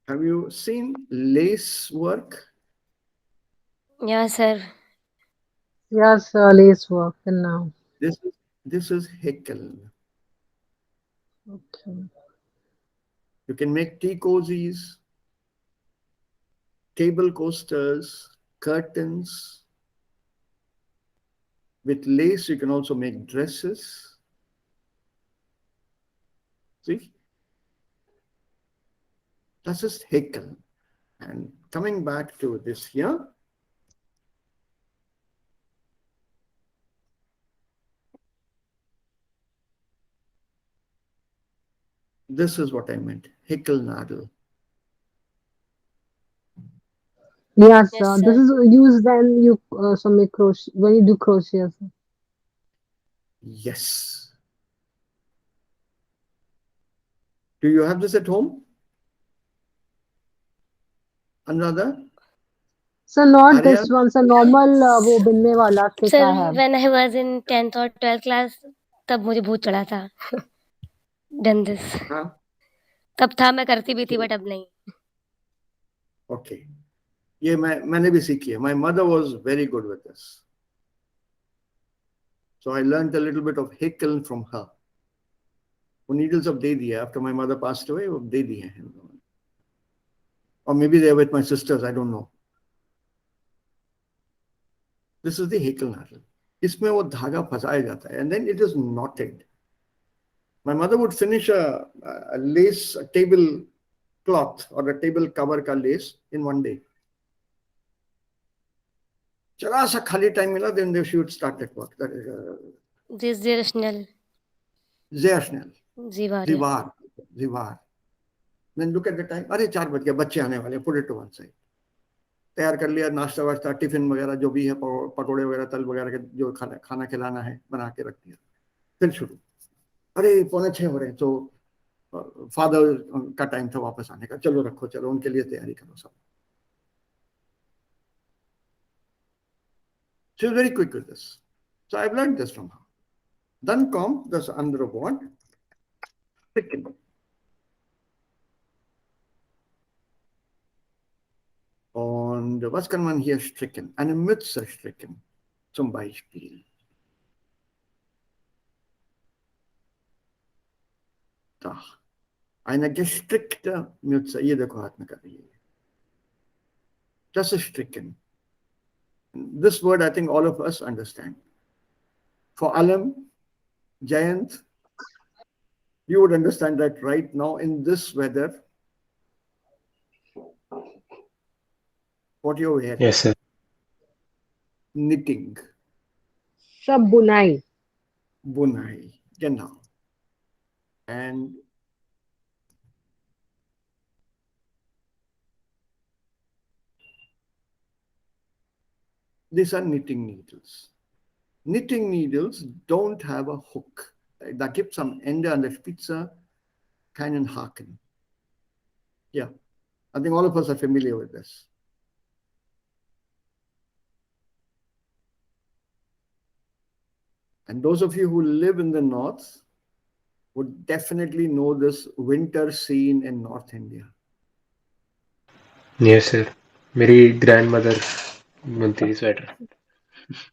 Have you seen lace work? Yeah, sir. Yes, lace work till now. This is Hickel. Okay. You can make tea cozies, table coasters, curtains. With lace, you can also make dresses. See? Das ist Hickel. And coming back to this here, this is what I meant, Hickelnadel. Yes, Yes, this sir. is used when you some make crochet when you do crochet. Yes. Do you have this at home? Another? So not Arya? this one, so normal वो बिनने वाला stick sir I have. When I was in 10th और 12th class तब मुझे भूत चढ़ा था। Done this. Huh? तब था, मैं करती भी थी बट अब नहीं। Okay. ये मैंने भी सीखी है. My mother was very good with this. So I learned a little bit of Hickel from her. वो needles अब दे दिया. After my mother passed away, वो दे दिए हैं. Or maybe they're with my sisters, I don't know. This is the Hickelnadel. इसमें वो धागा फंसाया जाता है and then it is knotted. My mother would finish a lace, a table cloth or a table cover का lace in one day. जरा सा खाली time मिला, then she would start that work. That is दिस देयर स्नेल। sehr schnell. जीवार Sie या। war. Sie war. Then look at the time. अरे 4 बज गया, बच्चे आने वाले, put it to one side. तैयार कर लिया, नाश्ता वाश्ता, टिफिन वगैरह जो भी है, पकौड़े वगैरह, तल वगैरह के जो खाना खिलाना है बना के रख दिया. फिर शुरू. अरे 5:45 हो रहे हैं, तो फादर का टाइम था वापस आने का. चलो रखो, चलो उनके लिए तैयारी करो सब. She was very quick with this. So I've learned this from her. Dann kommt das andere Wort, stricken. Und was kann man hier stricken? Eine Mütze stricken, zum Beispiel. Da. Eine gestrickte Mütze. ये देखो हाथ में कर रही है. Das ist stricken. This word I think all of us understand. For allem, Jayant, you would understand that right now in this weather, what you're wearing. Yes, sir. Knitting. सब बुनाई. Bunai. Genau. And these are knitting needles. Knitting needles don't have a hook. Da gibt es am Ende an der Spitze keinen Haken. Yeah, I think all of us are familiar with this. And those of you who live in the north would definitely know this winter scene in North India. Yes, sir. मेरी grandmother बुनती थी sweater.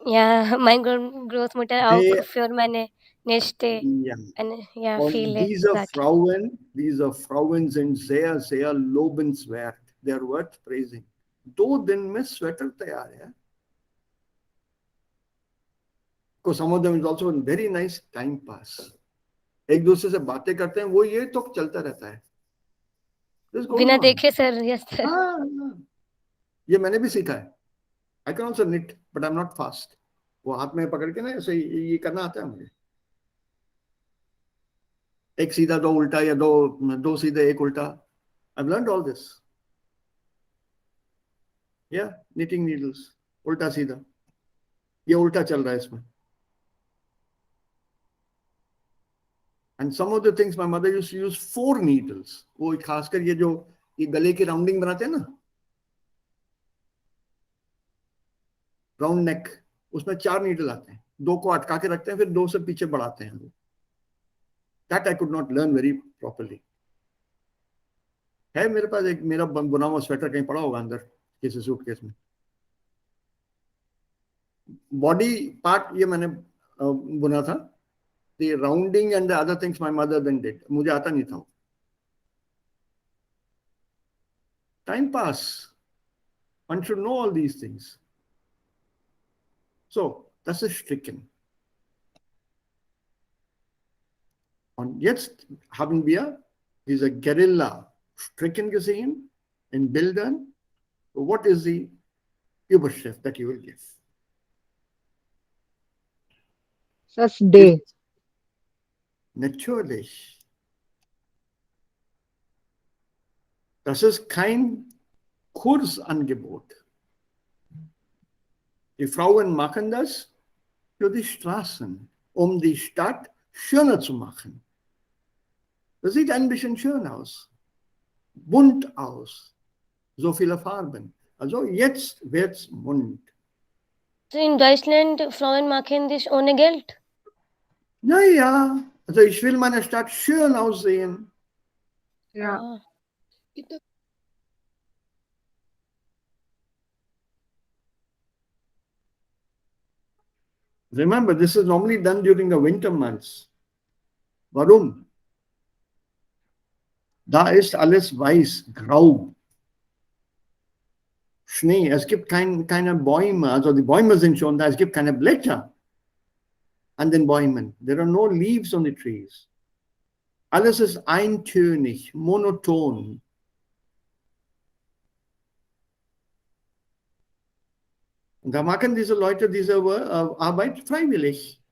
Ja, mein Großmutter auch They, für meine Nächte. yeah. Ja, Und viele Sachen. diese Frauen sind sehr, sehr lobenswert. They're worth praising. 2 दिन में sweater तैयार है. Because some of them is also a very nice time pass. एक दूसरे से बातें करते हैं, वो ये तो चलता रहता है. This goes बिना on. देखे सर, यस सर। हाँ, ये मैंने भी सीखा है. I can also knit, but I'm not fast. वो हाथ में पकड़ के ना ऐसे ये करना आता है मुझे. एक सीधा दो उल्टा या दो सीधे एक उल्टा. I've learned all this. Yeah, knitting needles. उल्टा सीधा. ये उल्टा चल रहा है इसमें. And some of the things my mother used to use 4 needles. वो खासकर ये गले की राउंडिंग बनाते हैं ना, राउंड नेक, उसमें 4 नीडल आते हैं, 2 को अटका के रखते हैं, फिर 2 से पीछे बढ़ाते हैं. That I could not learn very properly. है मेरे पास एक मेरा बुना हुआ स्वेटर कहीं पड़ा होगा अंदर किसी सूटकेस में. बॉडी पार्ट ये मैंने बुना था. The rounding and the other things my mother then did. मुझे आता नहीं था. Time pass. One should know all these things. So, das ist Stricken. Und jetzt haben wir diese Guerilla-Stricken gesehen in Bildern. What is the Überschrift that you will give? Das Day. Natürlich. Das ist kein Kursangebot. Die Frauen machen das für die Straßen, um die Stadt schöner zu machen. Das sieht ein bisschen schön aus, bunt aus, so viele Farben. Also jetzt wird's bunt. In Deutschland, Frauen machen das ohne Geld. Naja, also ich will meine Stadt schön aussehen. Ja. Remember, this is normally done during the winter months. Warum? Da ist alles weiß, grau. Schnee, es gibt keine Bäume, also die Bäume sind schon da, es gibt keine Blätter an den Bäumen. There are no leaves on the trees. Alles ist eintönig, monoton. Und da machen diese Leute diese Arbeit freiwillig.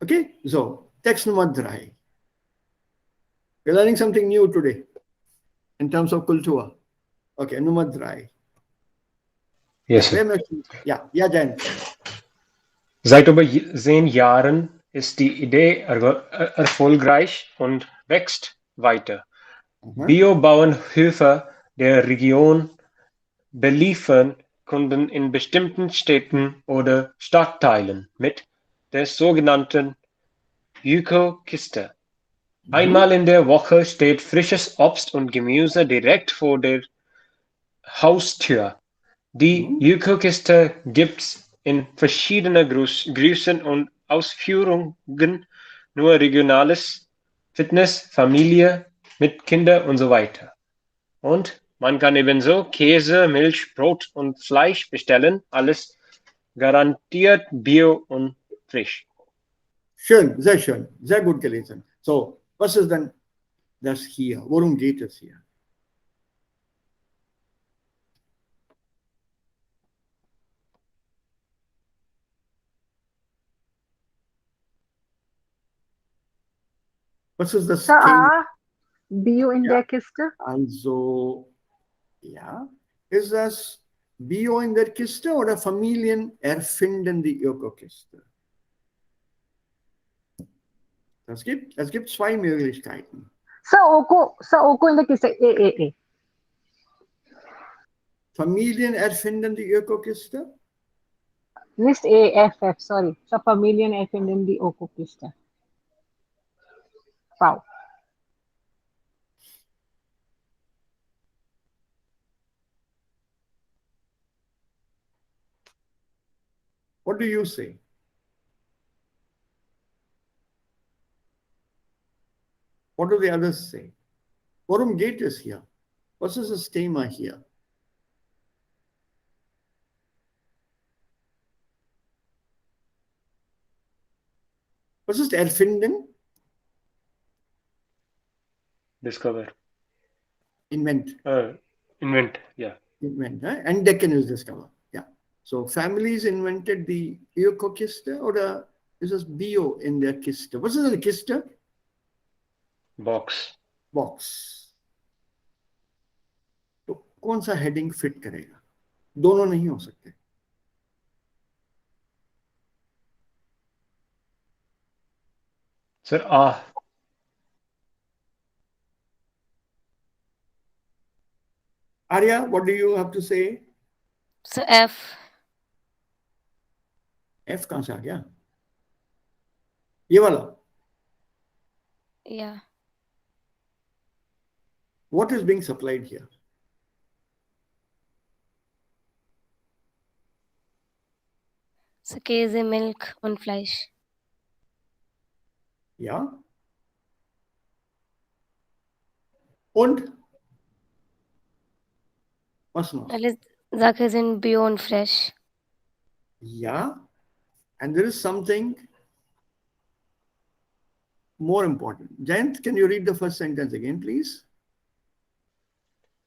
Okay, so, Text Nummer 3. We're learning something new today in terms of Kultur. Okay, Nummer 3. Yes, Wer sir. möchte? Ja, Jen. Seit über 10 Jahren ist die Idee erfolgreich und wächst weiter. Biobauernhöfe der Region beliefern Kunden in bestimmten Städten oder Stadtteilen mit der sogenannten Öko-Kiste. Einmal in der Woche steht frisches Obst und Gemüse direkt vor der Haustür. Die Öko-Kiste gibt's in verschiedenen Größen und Ausführungen, nur regionales, Fitness, Familie, mit Kindern und so weiter. Und man kann ebenso Käse, Milch, Brot und Fleisch bestellen. Alles garantiert bio und frisch. Schön, sehr gut gelesen. So, was ist denn das hier? Worum geht es hier? Was ist das Thema? Bio in der Kiste? Also, ja, ist das Bio in der Kiste oder Familien erfinden die Ökokiste? Es gibt 2 Möglichkeiten. Oko in der Kiste. Familien erfinden die Ökokiste? Nicht AFF, sorry. Sa Familien erfinden die Ökokiste. Wow. What do you say? What do the others say? Worum geht es hier? Was ist das Thema hier? Was ist erfinden? Discover. Invent. Invent, yeah. Invent, entdecken is discover. Yeah. So families invented the Ökokiste oder ist es Bio in der Kiste? Was ist eine Kiste? Box. तो कौन सा heading fit करेगा? दोनों नहीं हो सकते. Sir, ah. Arya, what do you have to say? So F. F कहाँ से आ गया? ये वाला. Yeah. What is being supplied here? So Käse, Milk und Fleisch. Ja. Und? Was noch? Alle Sachen sind bio und fresh. Ja. And there is something more important. Jayant, can you read the first sentence again, please?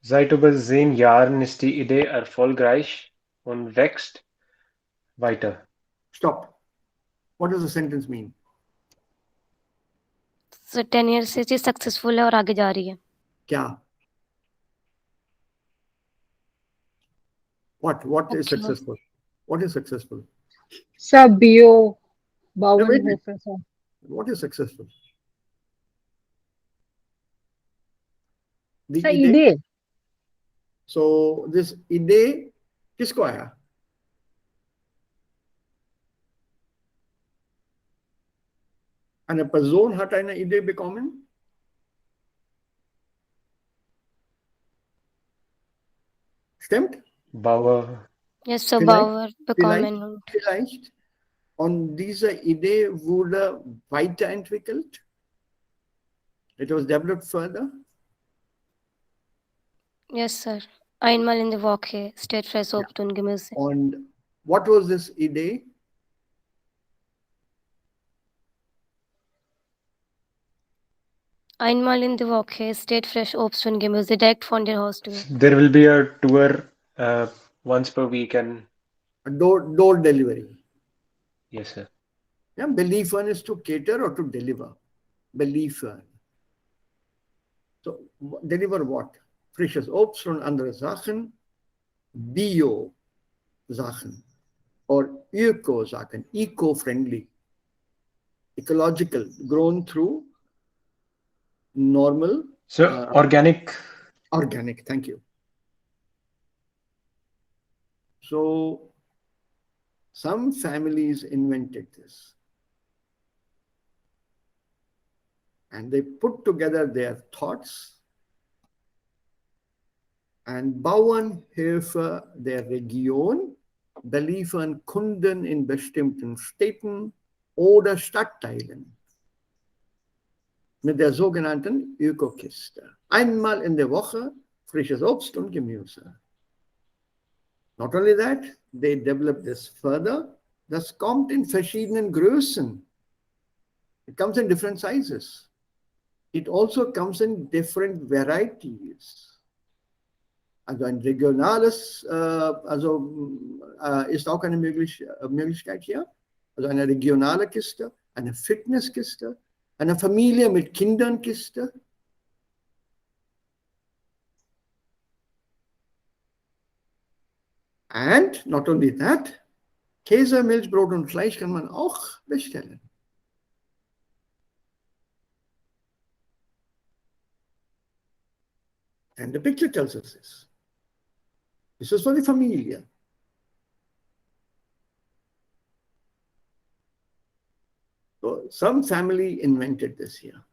Seit über 10 Jahren ist die Idee erfolgreich und wächst weiter. Stop. What does the sentence mean? So 10 years से चीज successful है और आगे जा रही है. क्या? What is Okay. successful? What is successful? Sir, bio, No, wait, बावन wait. हो sir. What is successful? The Sir, idea. idea. So this idea किसको आया? Eine Person hat eine Idee bekommen. Stimmt? Bauer. Yes, so Vielleicht, Bauer bekommen. vielleicht. Und diese Idee wurde weiterentwickelt. It was developed further. Yes, sir. Einmal in der Woche steht fresh Obst und Gemüse. And what was this idea? Einmal in der Woche steht fresh Obst und Gemüse direkt von der Haustür. There will be a tour once per week and A door delivery. yes, sir. Yeah, beliefern is to cater or to deliver. Beliefern. So deliver what? Frisches Obst und andere Sachen. Bio-Sachen. Or Öko-Sachen. Eco-friendly. Ecological. Grown through normal. So organic. Organic, thank you. So some families invented this. And they put together their thoughts and bauen Hilfe der Region, beliefern Kunden in bestimmten Städten oder Stadtteilen mit der sogenannten Ökokiste. Einmal in der Woche frisches Obst und Gemüse. Not only that, they develop this further. Das kommt in verschiedenen Größen. It comes in different sizes. It also comes in different varieties. Also ein regionales, ist auch eine Möglichkeit hier. Also eine regionale Kiste, eine Fitnesskiste, eine Familie mit Kindern Kiste. And not only that, Käse, Milch, Brot und Fleisch kann man auch bestellen. And the picture tells us this. This is for the Familie. So some family invented this here.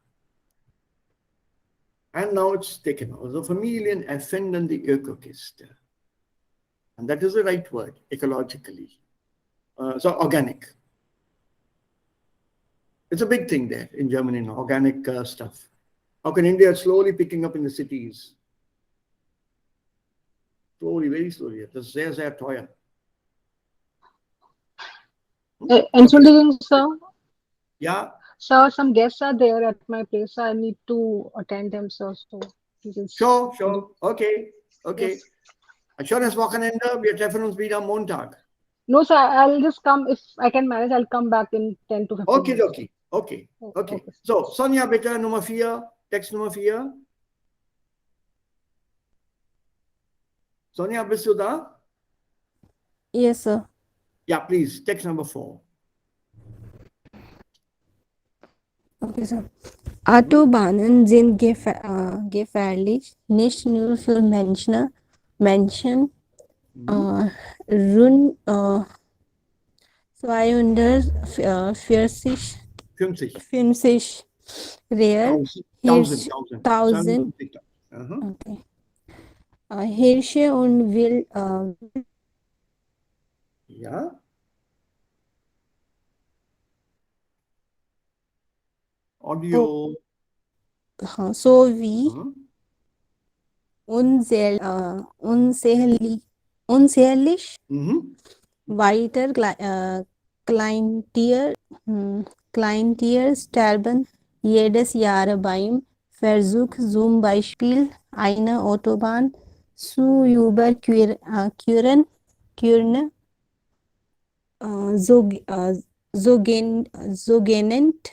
And now it's taken over. So Familien erfinden die Ökokiste. And that is the right word, ecologically. So organic. It's a big thing there in Germany now, organic stuff. How can India is slowly picking up in the cities? Slowly, very slowly. Das ist sehr, sehr teuer. Entschuldigung, sir. Yeah. Sir, some guests are there at my place. I need to attend them, sir. So, Sure. Okay. Yes. Ein schönes Wochenende. Wir treffen uns wieder am Montag. No, sir, I'll just come. If I can manage, I'll come back in 10 to 15 minutes. Okay. Okay. So, Sonja, bitte Nummer 4, Text Nummer 4. Sonja, bist du da? Yes, sir. Yeah, please, text number 4. Okay, so Autobahnen sind gefährlich, nicht nur für Menschen Mhm. rund 240 50. 50 Real 1000, Hirsch, 1000. 1000 52. Aha. okay. Hirsche und Ja. Audio. sowie Aha. unzählig Mhm. weiter Kleintier, Kleintier sterben jedes Jahr beim Versuch, zum Beispiel eine Autobahn zu überqueren, so, so genannt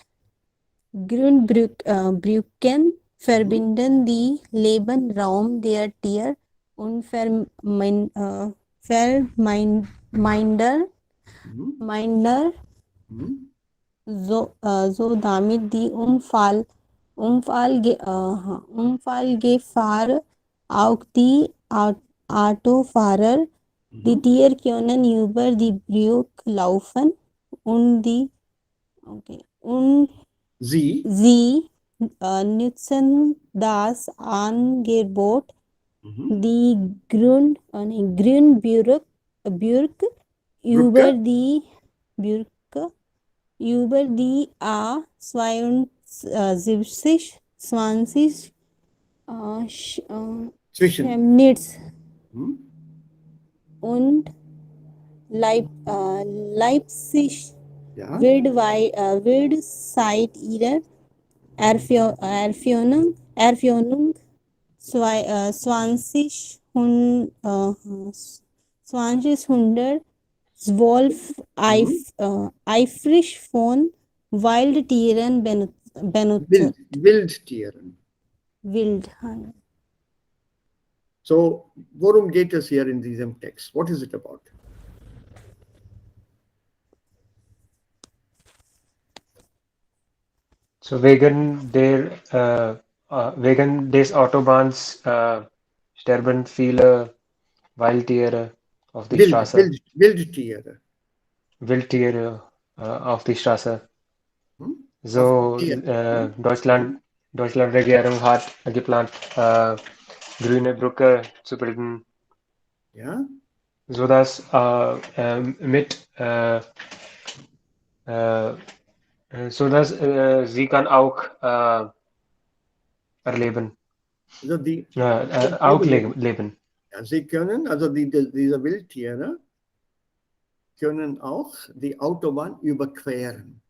Grünbrücken Mhm. verbinden die Lebensraum der Tier und vermeiden Mhm. Mhm. so damit die Unfallgefahr auch die Autofahrer. Die Mhm. Tiere können über die Brücke laufen und und Sie. sie nutzen das Angebot, Mhm. die Grünbürg über Brücke. die Brücke über die A72 20 Zwischen. Chemnitz Mhm. und Leipzig Ja. wird seit ihrer Eröffnung 2012 Mhm. eifrig von Wildtieren benutzt. Wildtieren. Wild. So, worum geht es hier in diesem Text? What is it about? So wegen des Autobahns sterben viele Wildtiere auf die Straße. Wildtiere. Wildtiere auf die Straße. Hm? Auf So der. Hm? Deutschland Regierung hat geplant, grüne Brücke zu bilden, Ja. sodass äh, sodass sie kann auch erleben, Also die, auch leben. ja, sie können, also diese Wildtiere können auch die Autobahn überqueren.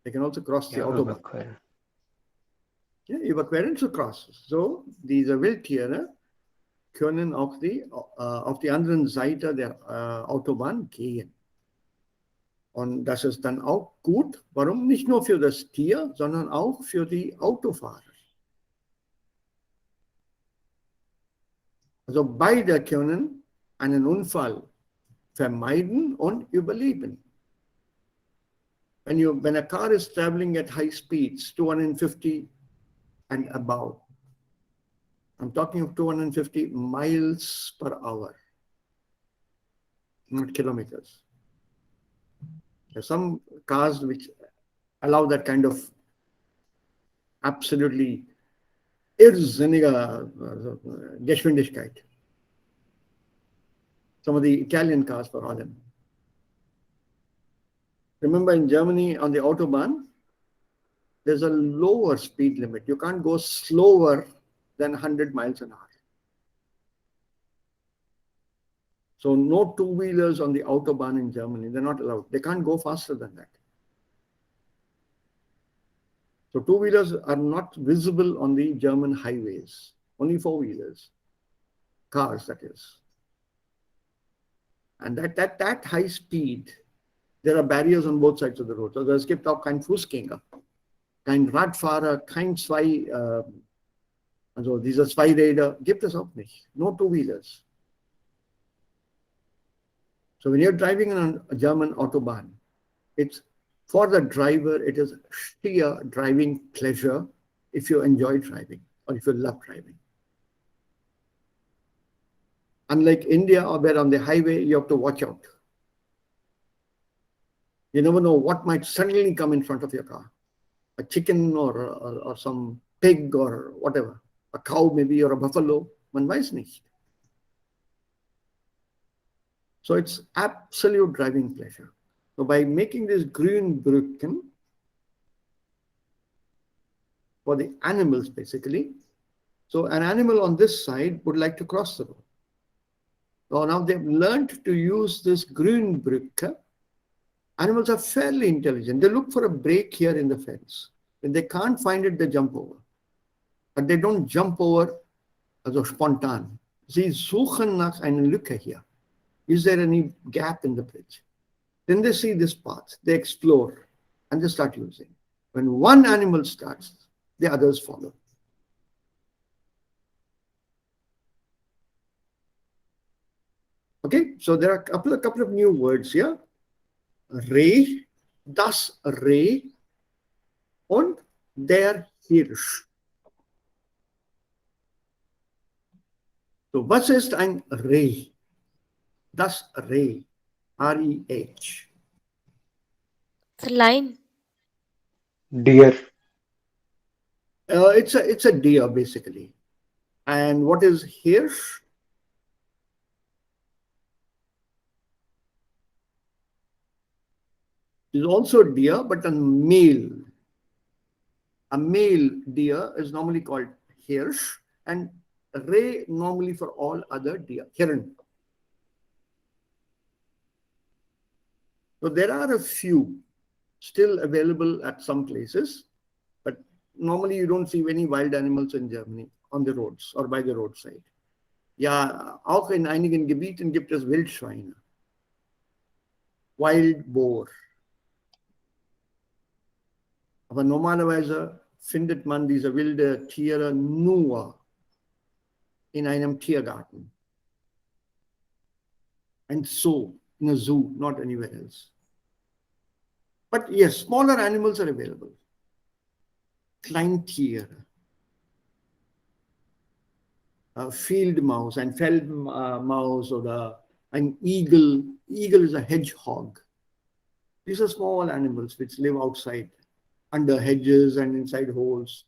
They can also cross the Ja, Autobahn. überqueren. Ja, überqueren zu cross. So, diese Wildtiere können auch auf die anderen Seite der Autobahn gehen. Und das ist dann auch gut. Warum? Nicht nur für das Tier, sondern auch für die Autofahrer. Also beide können einen Unfall vermeiden und überleben. When a car is traveling at high speeds, 250 and above, I'm talking of 250 miles per hour, not kilometers. There are some cars which allow that kind of absolutely irrsinnige Geschwindigkeit. Some of the Italian cars for allem. Remember in Germany on the Autobahn, there's a lower speed limit. You can't go slower than 100 miles an hour. So no two-wheelers on the Autobahn in Germany. They're not allowed. They can't go faster than that. So two-wheelers are not visible on the German highways. Only four-wheelers. Cars, that is. And that high speed, there are barriers on both sides of the road. Also es gibt auch kein Fußgänger, kein Radfahrer, kein also diese Zweiräder gibt es auch nicht. No two-wheelers. So when you're driving on a German Autobahn, it's For the driver, it is sheer driving pleasure if you enjoy driving or if you love driving. Unlike India, where on the highway you have to watch out. You never know what might suddenly come in front of your car. A chicken or some pig or whatever. A cow maybe or a buffalo. Man weiß nicht. So it's absolute driving pleasure. So by making this Grünbrücken for the animals basically, so an animal on this side would like to cross the road. So now they've learned to use this Grünbrücke. Animals are fairly intelligent. They look for a break here in the fence. When they can't find it, they jump over. But they don't jump over also spontan. Sie suchen nach einer Lücke hier. Is there any gap in the bridge? Then they see this path, they explore, and they start using. When one animal starts, the others follow. Okay, so there are a couple of new words here. Reh, das Reh und der Hirsch. So, was ist ein Reh? Das Reh, R-E-H. It's a lion. Deer. It's a deer basically. And what is Hirsch? Is also a deer, but a male. A male deer is normally called Hirsch, and Reh normally for all other deer, Hiran. So there are a few still available at some places, but normally you don't see any wild animals in Germany on the roads or by the roadside. Ja, auch in einigen Gebieten gibt es Wildschweine, Wild Boar. Aber normalerweise findet man diese wilde Tiere nur in einem Tiergarten. And so, in a zoo, not anywhere else. But yes, smaller animals are available. Kleintiere. Field mouse and Feldmaus or an eagle. Eagle is a hedgehog. These are small animals which live outside, under hedges and inside holes.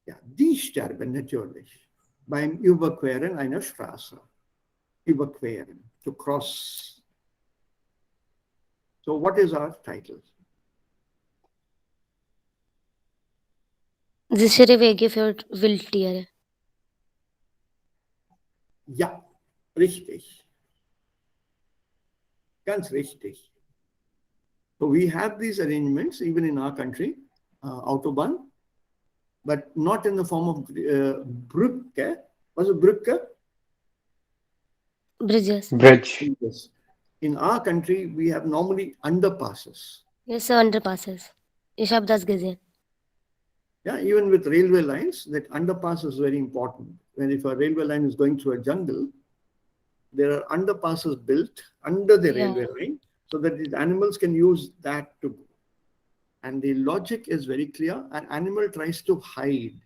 Ja, die sterben natürlich beim Überqueren einer Straße. Überqueren, to cross. So what is our title? Sichere Wege für Wildtiere. Ja, richtig. Ganz richtig. So we have these arrangements even in our country, Autobahn, but not in the form of Brücke. Was it Brücke? Bridges. Bridge. Yes. In our country, we have normally underpasses. Yes, sir, underpasses. Ich habe das gesehen. Yeah, even with railway lines, that underpass is very important. When if a railway line is going through a jungle, there are underpasses built under the railway line so that the animals can use that to go. And the logic is very clear. An animal tries to hide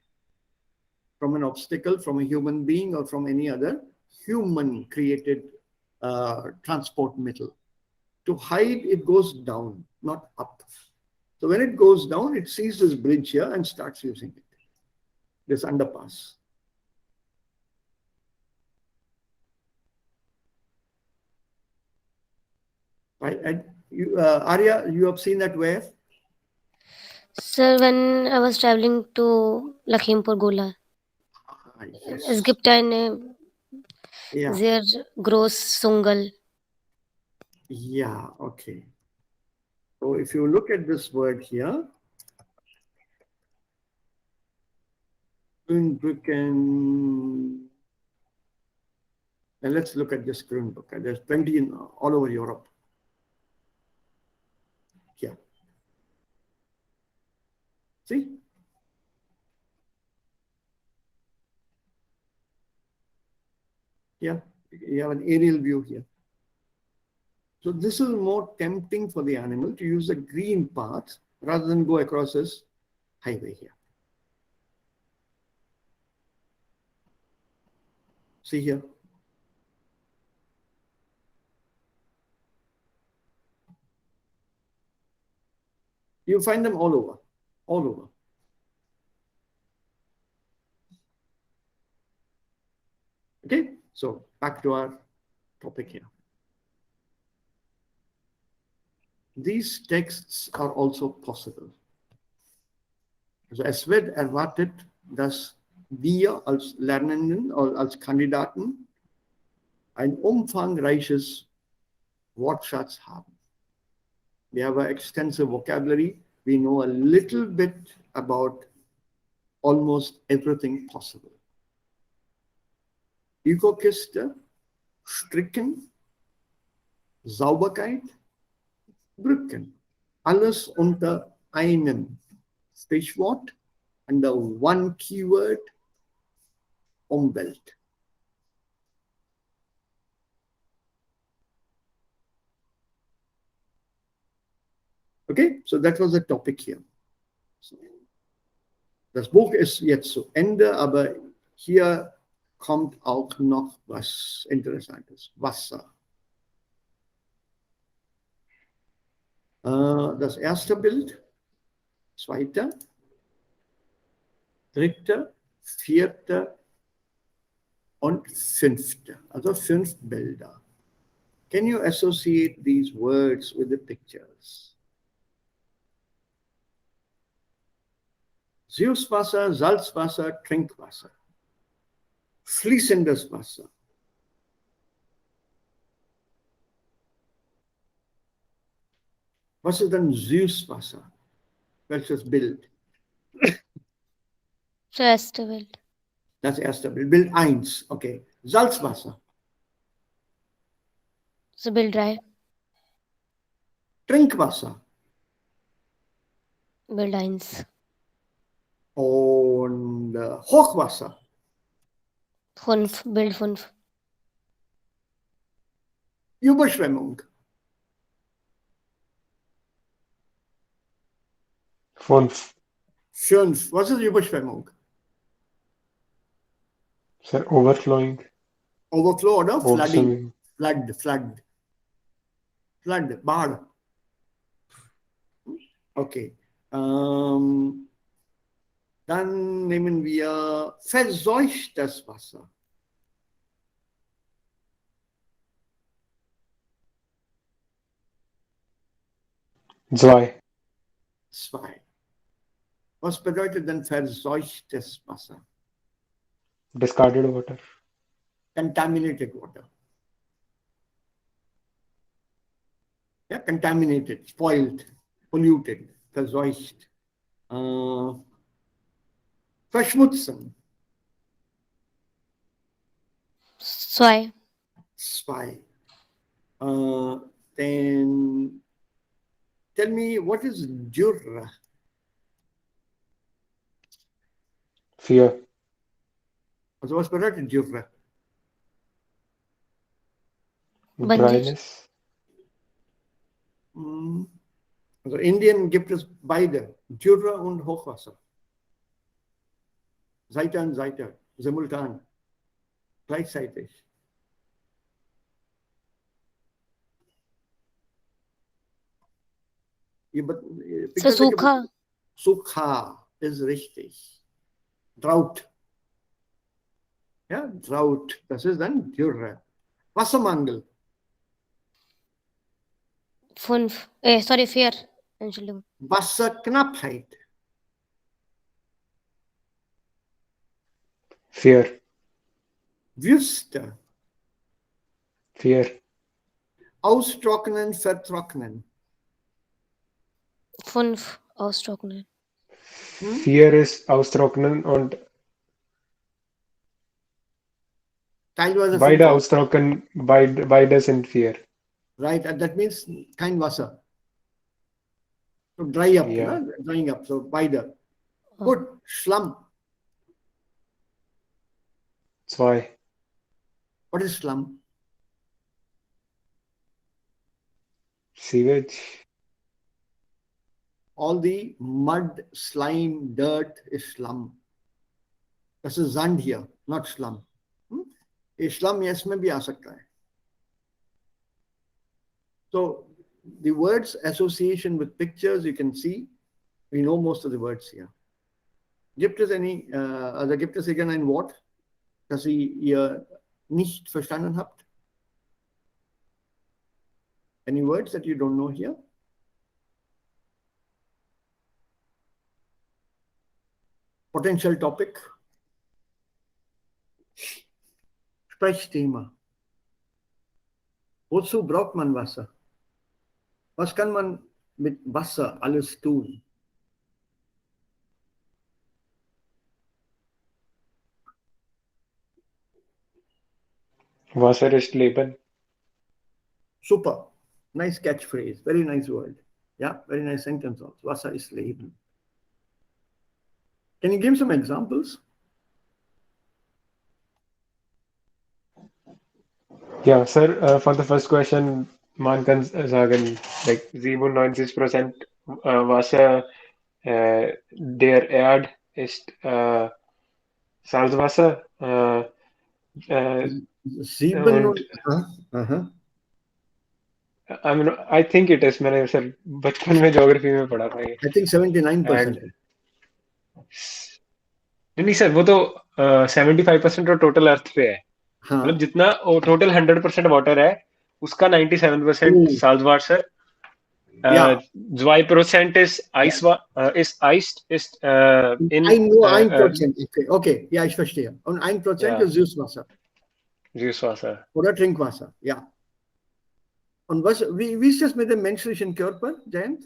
from an obstacle, from a human being or from any other human created transport metal. To hide, it goes down, not up. So when it goes down, it sees this bridge here and starts using it, this underpass. Arya, you have seen that where? Sir, when I was traveling to Lakhimpur Gola, Yes. es gibt eine sehr groß Sungal. Yeah, okay. So if you look at this word here, Grünbrücken, and let's look at this Grünbrücke. There's plenty in all over Europe. Here. See? Yeah, you have an aerial view here. So this is more tempting for the animal to use the green path rather than go across this highway here. See here. You find them all over, all over. Okay, so back to our topic here. These texts are also possible. Also es wird erwartet, dass wir als Lernenden oder als Kandidaten ein umfangreiches Wortschatz haben. We have an extensive vocabulary. We know a little bit about almost everything possible. Ökokiste, Stricken, Sauberkeit, Brücken. Alles unter einem Stichwort, under one keyword, Umwelt. Okay, so that was the topic here. So, das Buch ist jetzt zu Ende, aber hier kommt auch noch was Interessantes. Wasser. Das erste Bild, zweite, dritte, vierte und fünfte. Also 5 Bilder. Can you associate these words with the pictures? Süßwasser, Salzwasser, Trinkwasser. Fließendes Wasser. Was ist denn Süßwasser? Welches Bild? Das erste Bild. Das erste Bild. Bild 1. Okay. Salzwasser. So Bild 3. Trinkwasser. Bild 1. Und Hochwasser. 5. Bild 5. Überschwemmung. 5. 5. Was ist Überschwemmung? Sir, overflowing. Overflow oder flooding? Overswimming. Flood. Bad. Okay. Dann nehmen wir verseuchtes Wasser. Zwei. 2. Was bedeutet denn verseuchtes Wasser? Discarded water. Contaminated water. Yeah, contaminated, spoiled, polluted, verseucht. Verschmutzen. 2. 2. Then tell me, what is Jurra? 4. Also was bedeutet Jurra? Dryness. Also in Indien gibt es beide, Jurra und Hochwasser. Seite an Seite, simultan, gleichzeitig. So Sukha. Sukha ist richtig. Drought. Ja, Drought, das ist dann Dürre. Wassermangel. 5. Sorry, 4. Entschuldigung. Wasserknappheit. 4. Wüste. 4. Austrocknen, vertrocknen. 5. Austrocknen. 4 ist austrocknen und Teilweise beide 5 austrocknen, beide sind 4. Right, and that means kein Wasser. So dry up, Yeah. no? Drying up, so beide. Good, Schlamm. 2. What is Schlamm? Sewage. All the mud, slime, dirt is slum. Das ist Sand here, not slum. Slum yes में भी आ सकता है. So the words association with pictures, you can see, we know most of the words here. Gibt es gibt es irgendein Wort, das ihr nicht verstanden habt? Any words that you don't know here? Potential topic. Sprechthema. Wozu braucht man Wasser? Was kann man mit Wasser alles tun? Wasser ist Leben. Super. Nice catchphrase. Very nice word. Yeah, very nice sentence also. Wasser ist Leben. Can you give some examples? Yeah, sir, for the first question, man kann sagen, like 97% Wasser der Erde ist Salzwasser. Und I think it is. मैंने sir बचपन में geography में पढ़ा था ये. I think 79%. नहीं sir, वो तो 75% और टोटल अर्थ पे है. मतलब जितना टोटल 100% वाटर है, उसका 97% salt water. 2% is ice, is iced, is in. 1%. Okay, ja, ich verstehe. Und 1% ist Süßwasser. Süßwasser. Oder Trinkwasser, ja. Und wie ist das mit dem menschlichen Körper, Jayant?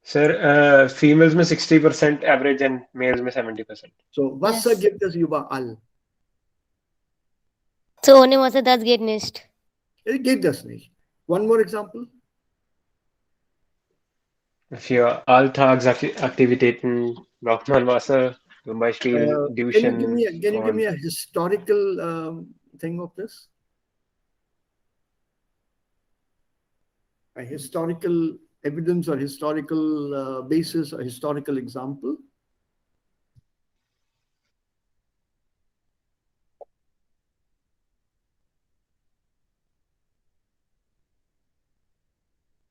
Sir, females में 60% average and males में 70%. So Wasser gibt es überall. So ohne Wasser das geht nicht. Geht das nicht. One more example. Für Alltagsaktivitäten braucht man Wasser, zum Beispiel Duschen. Can you give me a historical thing of this? A historical evidence or historical basis or historical example?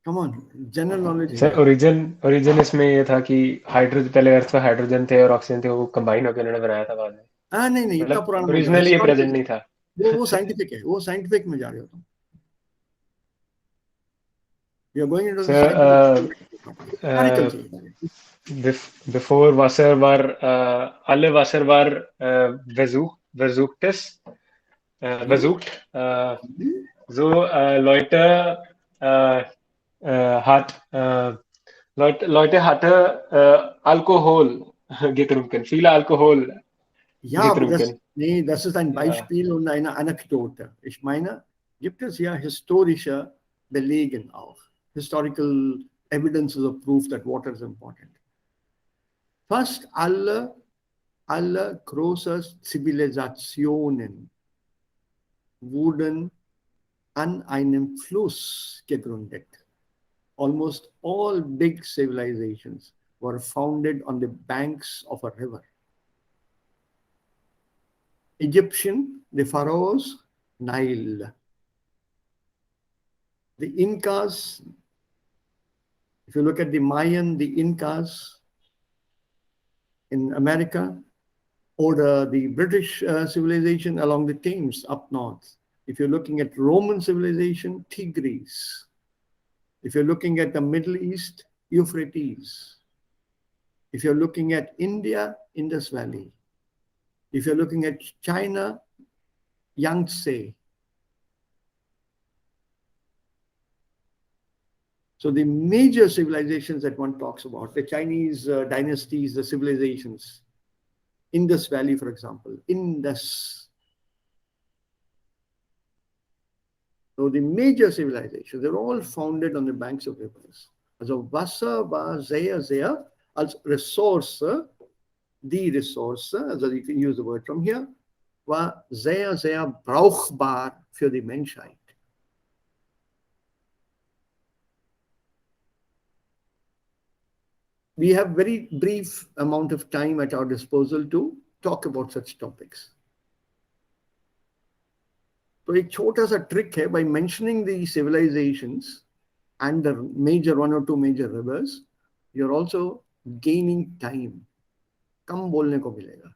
Come on, general knowledge. Sir origin इसमें ये था कि hydrogen पहले अर्थ पे hydrogen थे और oxygen थे, वो कंबाइन होकर उन्होंने बनाया था बाद में. नहीं इतना पुराना ओरिजिनली ये प्रेजेंट नहीं था. वो साइंटिफिक है, वो साइंटिफिक में जा रहे हो तुम. You are going into the before Wasser war alle Wasser war versucht. So Leute Leute hatte Alkohol getrunken, viel Alkohol getrunken. Das ist ein Beispiel und eine Anekdote. Ich meine, gibt es ja historische Belegen auch. Historical evidences of proof that water is important. Fast alle große Zivilisationen wurden an einem Fluss gegründet. Almost all big civilizations were founded on the banks of a river. Egyptian, the pharaohs, Nile. The Incas, if you look at the Mayan, the Incas in America, or the British civilization along the Thames up north. If you're looking at Roman civilization, Tigris. If you're looking at the Middle East, Euphrates. If you're looking at India, Indus Valley. If you're looking at China, Yangtze. So the major civilizations that one talks about, the Chinese dynasties, the civilizations, Indus Valley, for example, Indus. So the major civilizations, they're all founded on the banks of rivers. Also Wasser war sehr als Ressource, die Ressource, also you can use the word from here, war sehr brauchbar für die Menschheit. we have very brief amount of time at our disposal to talk about such topics. तो एक छोटा सा trick है, by mentioning the civilizations and the major one or two major rivers, you're also gaining time. कम बोलने को मिलेगा.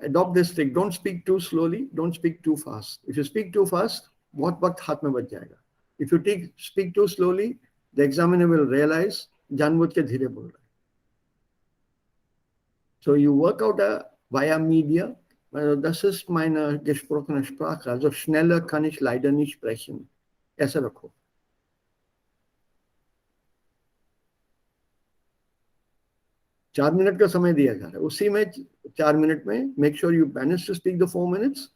Adopt this trick. Don't speak too slowly. Don't speak too fast. If you speak too fast, बहुत वक्त हाथ में बच जाएगा. If you speak too slowly, the examiner will realize जानबूझ के धीरे बोल रहा है. So you work out via media. Das ist meine gesprochene Sprache. Also schneller kann ich leider nicht sprechen. ऐसा रखो. 4 मिनट का समय दिया जा रहा है, उसी में 4 मिनट में make sure you manage to speak the 4 minutes.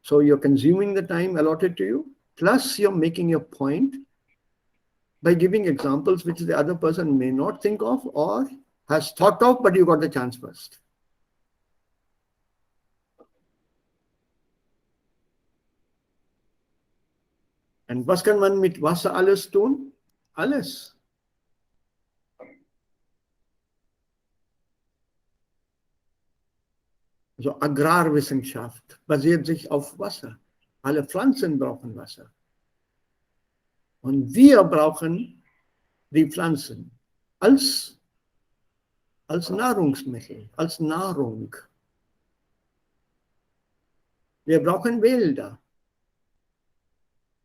So you're consuming the time allotted to you, plus you're making your point by giving examples which the other person may not think of or has thought of, but you got the chance first. Und was kann man mit Wasser alles tun? Alles. Also Agrarwissenschaft basiert sich auf Wasser. Alle Pflanzen brauchen Wasser. Und wir brauchen die Pflanzen als Nahrungsmittel, als Nahrung. Wir brauchen Wälder.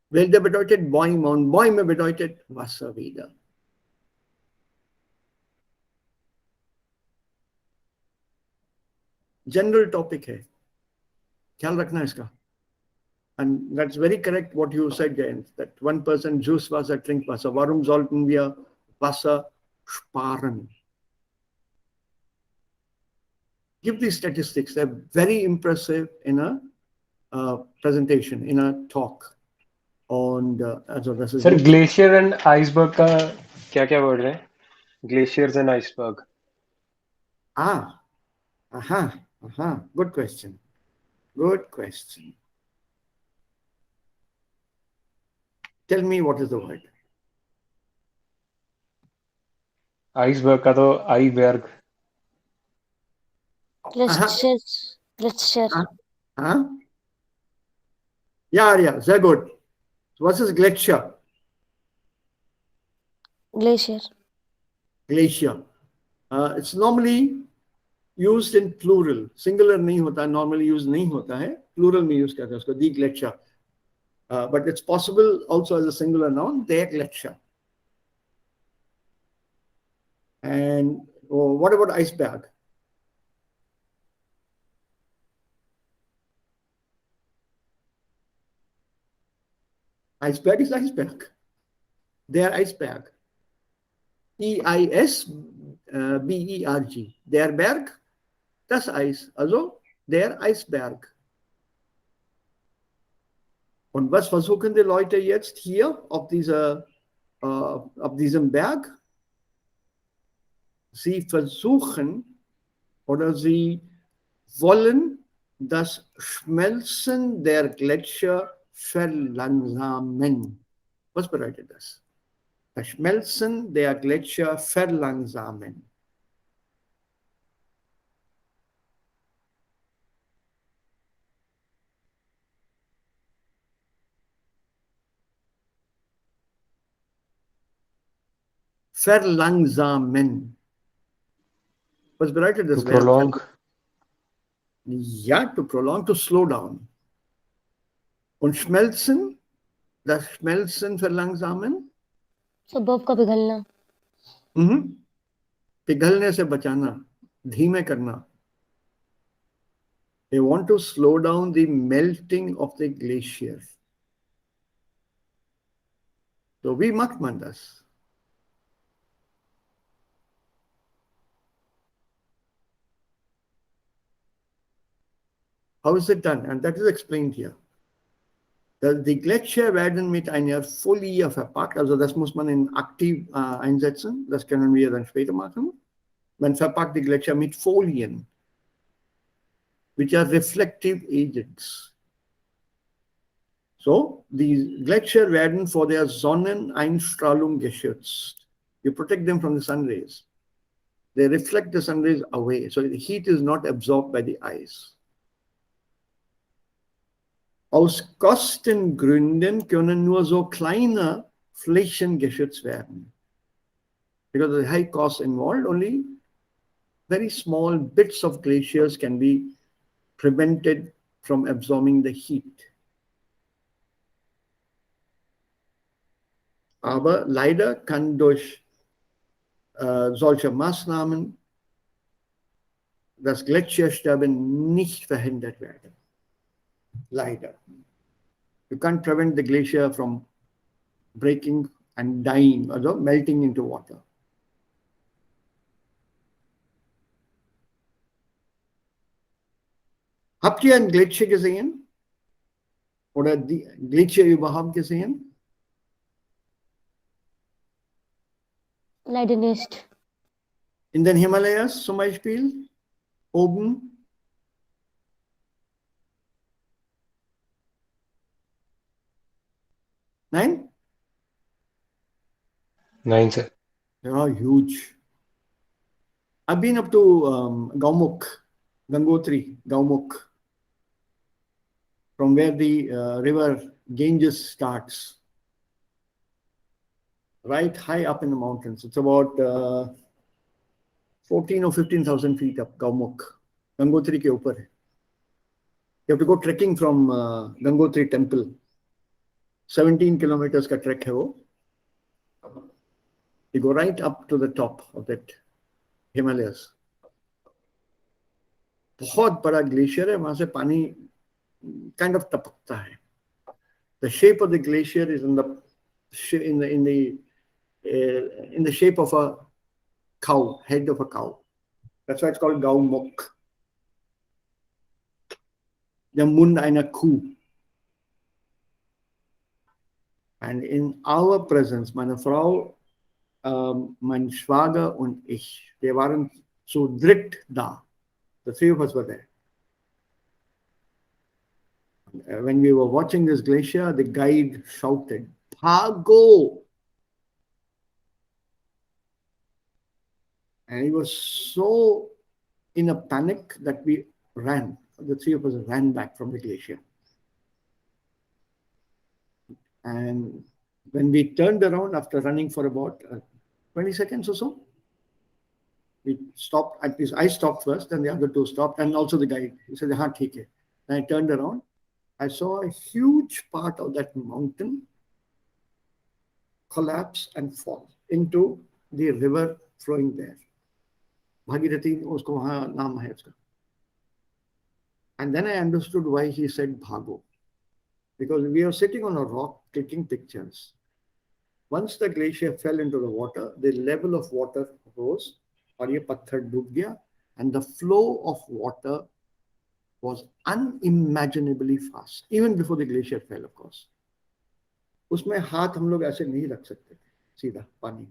Wälder bedeutet Bäume und Bäume bedeutet Wasser wieder. General topic है, ख्याल रखना इसका. And that's very correct what you said, Jayant, that one person juice Wasser, drink Wasser. Warum sollten wir Wasser sparen? Give these statistics. They're very impressive in a presentation, in a talk. And also this is Sir, glacier and iceberg का क्या word है? Glaciers and iceberg. Good question. Good question. Tell me what is the word? Iceberg का तो iceberg. Glacier. Yeah, sehr gut. What is glacier? Glacier. Glacier. It's normally used in plural. Singular नहीं होता, normally used नहीं होता है. Plural में use करते हैं उसको, the glacier. But it's possible also as a singular noun, their glacier. And what about iceberg? Iceberg is iceberg. Their iceberg. E-I-S-B-E-R-G. Der Berg, das Eis. Also der Eisberg. Und was versuchen die Leute jetzt hier auf diesem Berg? Sie versuchen oder sie wollen das Schmelzen der Gletscher verlangsamen. Was bedeutet das? Das Schmelzen der Gletscher verlangsamen. Verlangsamen. Was bedeutet das? To prolong. Ja, to prolong, to slow down. Und schmelzen, das Schmelzen verlangsamen. So बर्फ का पिघलना. पिघलने से बचाना, धीमे करना. They want to slow down the melting of the glacier. So wie macht man das? How is it done? And that is explained here. Die Gletscher werden mit einer Folie verpackt, also das muss man in aktiv einsetzen, das können wir dann später machen. Man verpackt die Gletscher mit Folien, which are reflective agents. So these Gletscher werden vor der Sonneneinstrahlung geschützt. You protect them from the sun rays. They reflect the sun rays away, so the heat is not absorbed by the ice. Aus Kostengründen können nur so kleine Flächen geschützt werden. Because of the high cost involved, only very small bits of glaciers can be prevented from absorbing the heat. Aber leider kann durch solche Maßnahmen das Gletschersterben nicht verhindert werden. Leider. You can't prevent the glacier from breaking and dying, also melting into water. Habt ihr einen Gletscher gesehen? Oder die Gletscher überhaupt gesehen? Leider nicht. In den Himalayas zum Beispiel? Oben? Nein? Nein, sir. They are huge. I've been up to Gaumukh, Gangotri, Gaumukh, from where the river Ganges starts. Right high up in the mountains. It's about 14 or 15,000 feet up, Gaumukh. Gangotri ke upar hai. You have to go trekking from Gangotri temple. 17 kilometers ka trek hai wo. You go right up to the top of that Himalayas. बहुत बड़ा glacier है, वहां से पानी kind of टपकता है. The shape of the glacier is in the shape of a cow, head of a cow. That's why it's called Gaumukh. Der Mund einer Kuh. And in our presence, meine Frau, mein Schwager und ich, wir waren zu dritt da. The three of us were there. When we were watching this glacier, the guide shouted, "Bhago!" And he was so in a panic that we ran. The three of us ran back from the glacier. And when we turned around after running for about 20 seconds or so, we stopped. At least I stopped first, and the other two stopped, and also the guide. He said, "Haan, theek hai." Then I turned around. I saw a huge part of that mountain collapse and fall into the river flowing there. Bhagirathi, usko wahan naam hai uska. And then I understood why he said Bhago. Because we were sitting on a rock taking pictures. Once the glacier fell into the water, the level of water rose, और ये पत्थर डूब गया, and the flow of water was unimaginably fast, even before the glacier fell, of course. उसमें हाथ हम लोग ऐसे नहीं रख सकते थे, सीधा पानी,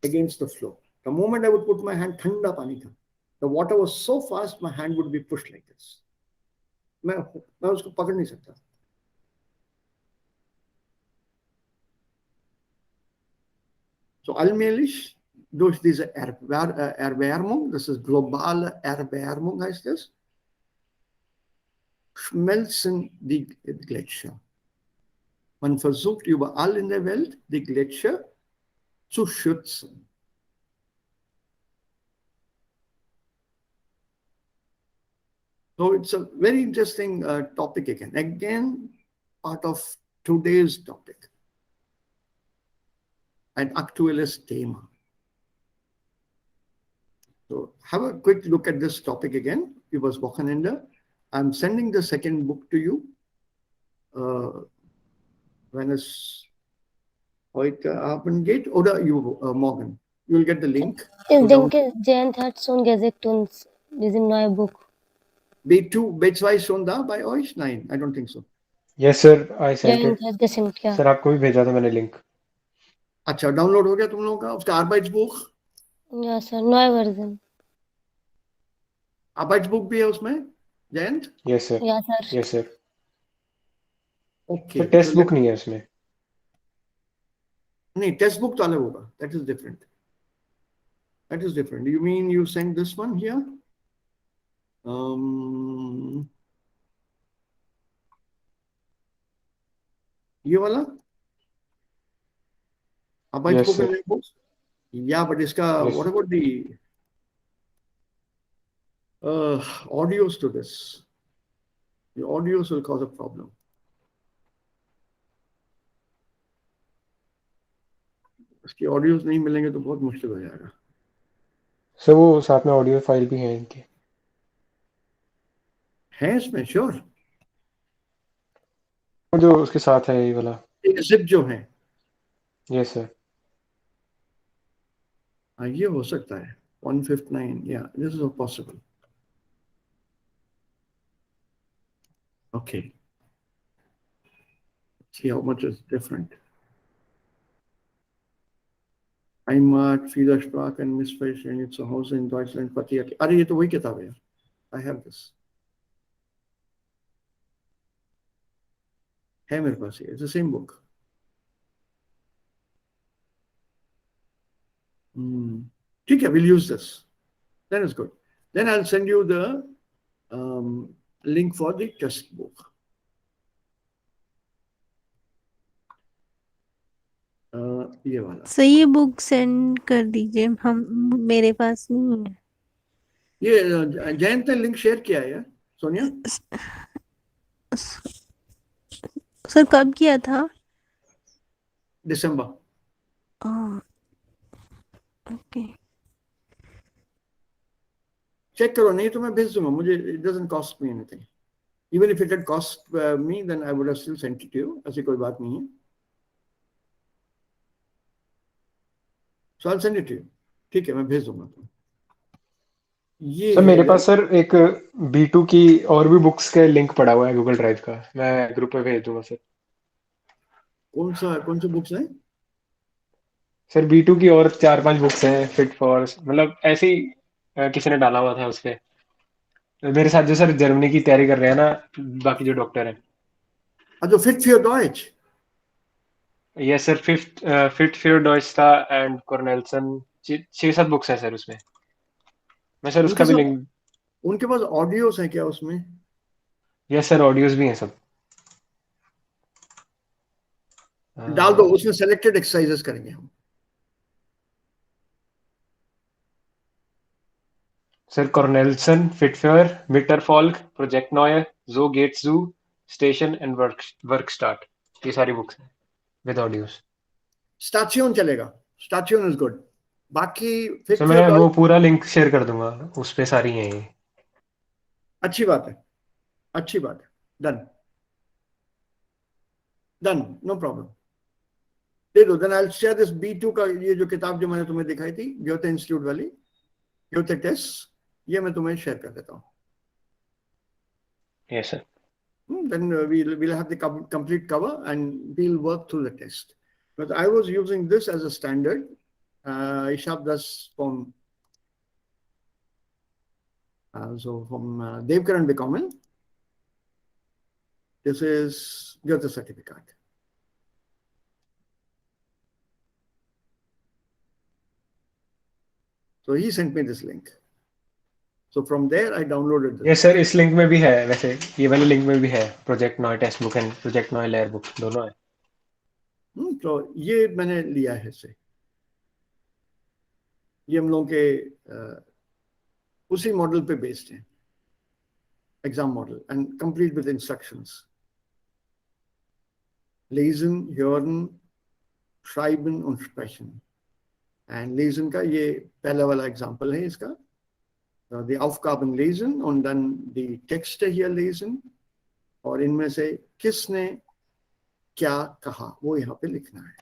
against the flow. The moment I would put my hand, ठंडा पानी था. The water was so fast, my hand would be pushed like this. मैं उसको पकड़ नहीं सकता. So allmählich durch diese Erwärmung, das ist globale Erwärmung heißt es, schmelzen die Gletscher. Man versucht überall in der Welt, die Gletscher zu schützen. So it's a very interesting topic again. Again, part of today's topic. Ein aktuelles Thema. So have a quick look at this topic again. Übers Wochenende. I'm sending the second book to you. Wenn es heute Abend geht oder morgen. You will get the link. Ich denke, Jayant hat schon gesagt uns diesem neuen Buch. B2 ist schon da bei euch? Nein, I don't think so. Yes, sir. I sent Jayant it. hat gesendet, ja. Sir आपको भी भेजा था मैंने link. अच्छा, download हो गया तुम लोगों का उसका Arbeitsbuch? Ja, sir, neue Version. Arbeitsbuch भी है उसमें, Jayant? Yes, sir. Ja, sir. Yes, sir. Okay. Text book नहीं है उसमें. नहीं, टेक्स्ट बुक तो अलग होगा. That is different. That is different. You mean you sent this one here? ये वाला? About Yes, spoken sir. language? Yeah, but इसका Yes. what about the audios to this? The audios will cause a problem. इसकी audios नहीं मिलेंगे तो बहुत मुश्किल हो जाएगा. सर वो साथ में ऑडियो फाइल भी है इनके. है इसमें श्योर? वो जो उसके साथ है ये वाला. जिप जो है. Yes sir. हाँ, ये हो सकता है. 159. Yeah, this is possible. Okay. See how much is different. Heimat, viele Sprachen, Missverständnisse zu Hause in Deutschland, Quartier. अरे ये तो वही किताब है. I have this. है मेरे पास ये. It's the same book. ठीक है, we'll use this. That is good. Then I'll send you the link for the test book. ये वाला. सर ये बुक सेंड कर दीजिए, हम मेरे पास नहीं है. ये जयंत ने लिंक शेयर किया है सोनिया. सर कब किया था? दिसंबर. ओके. चेक करो, नहीं तो मैं भेज दूंगा. मुझे it doesn't cost me anything. Even if it had cost me, then I would have still sent it to you. ऐसी कोई बात नहीं है. So I'll send it to you. ठीक है, मैं भेज दूंगा तुम. ये सर मेरे पास सर एक B2 की और भी बुक्स के लिंक पड़ा हुआ है गूगल ड्राइव का. मैं ग्रुप पे भेज दूंगा सर. कौन सा बुक्स है? सर B2 की और 4-5 बुक्स हैं फिट फॉर, मतलब ऐसे ही किसी ने डाला हुआ था उस पे. मेरे साथ जो सर जर्मनी की तैयारी कर रहे हैं ना, बाकी जो डॉक्टर हैं. Also Fit für Deutsch. Yes sir. Fit for Deutsche था एंड कॉर्नेल्सन. 6-7 बुक्स हैं सर उसमें. मैं सर उसका भी लिंक. उनके पास ऑडियोस हैं क्या उसमें? यस सर, ऑडियोज भी हैं सब. डाल दो, उसमें सेलेक्टेड एक्सरसाइजेस करेंगे हम. सर कॉर्नेल्सन, फिटफेयर, मिटरफॉल्क, प्रोजेक्ट नॉयर, जो गेट्स जू, स्टेशन एंड वर्क स्टार्ट. ये सारी बुक्स हैं विद ऑडियोज. स्टाचियन चलेगा. स्टाचियन इज गुड. बाकी फिट सर फॉर मैं वो डॉइच. पूरा लिंक शेयर कर दूंगा, उस पे सारी हैं ये. अच्छी बात है. अच्छी बात है. डन. Done, no problem. दे दो. Then I will share this B2 का ये जो किताब जो मैंने तुम्हें दिखाई थी, ग्योते इंस्टीट्यूट वाली, ग्योते टेस्ट, ये मैं तुम्हें शेयर कर देता हूँ. Yes sir. Then we'll have the complete cover and we'll work through the test. But I was using this as a standard. Ishab does from Devkaran Becommon. This is Goethe certificate. So he sent me this link. So from there I downloaded this. Yes sir, इस link में भी है वैसे. ये वाले link में भी है प्रोजेक्ट नॉय टेक्स्ट बुक एंड प्रोजेक्ट नॉय लेयर बुक, दोनों है. तो ये मैंने लिया है से. ये हम लोगों के उसी मॉडल पे बेस्ड है, exam model, and complete with instructions. Lesen, hören, schreiben und sprechen. And lesen का ये पहला वाला एग्जाम्पल है इसका. Die Aufgaben lesen und dann die Texte hier lesen. और इनमें से किसने क्या कहा वो यहाँ पे लिखना है.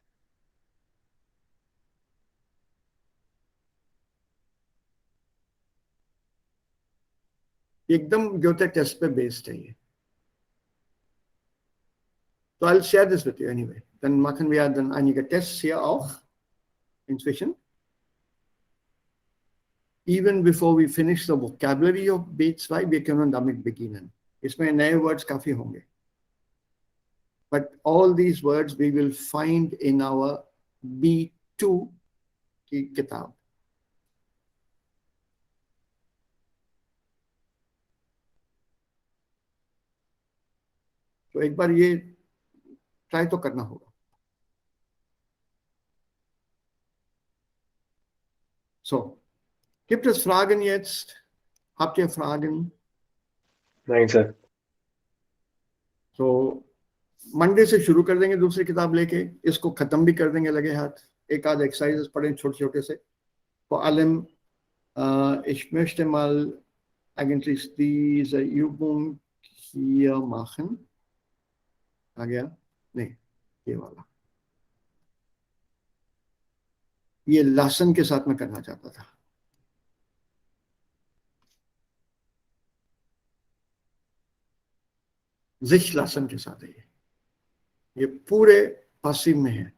एकदम ग्योते टेस्ट पे बेस्ड है ये. So I'll share this with you anyway. Dann machen wir dann einige Tests hier auch inzwischen. Even before we finish the vocabulary of B2, wir können damit beginnen. इसमें नए words काफी होंगे. But all these words we will find in our B2 की किताब. तो एक बार ये try तो करना होगा. So, gibt es Fragen jetzt? Habt ihr Fragen? Nein, sir. So, Monday से शुरू कर देंगे दूसरी किताब लेके, इसको खत्म भी कर देंगे लगे हाथ. एक आध एक्सरसाइजेस पढ़ें छोटे छोटे से. Vor allem, ich möchte mal eigentlich diese Übung hier machen. आ गया? नहीं, ये वाला. ये लहसन के साथ में करना चाहता था. sich lassen के साथ है ये पूरे passiv में है.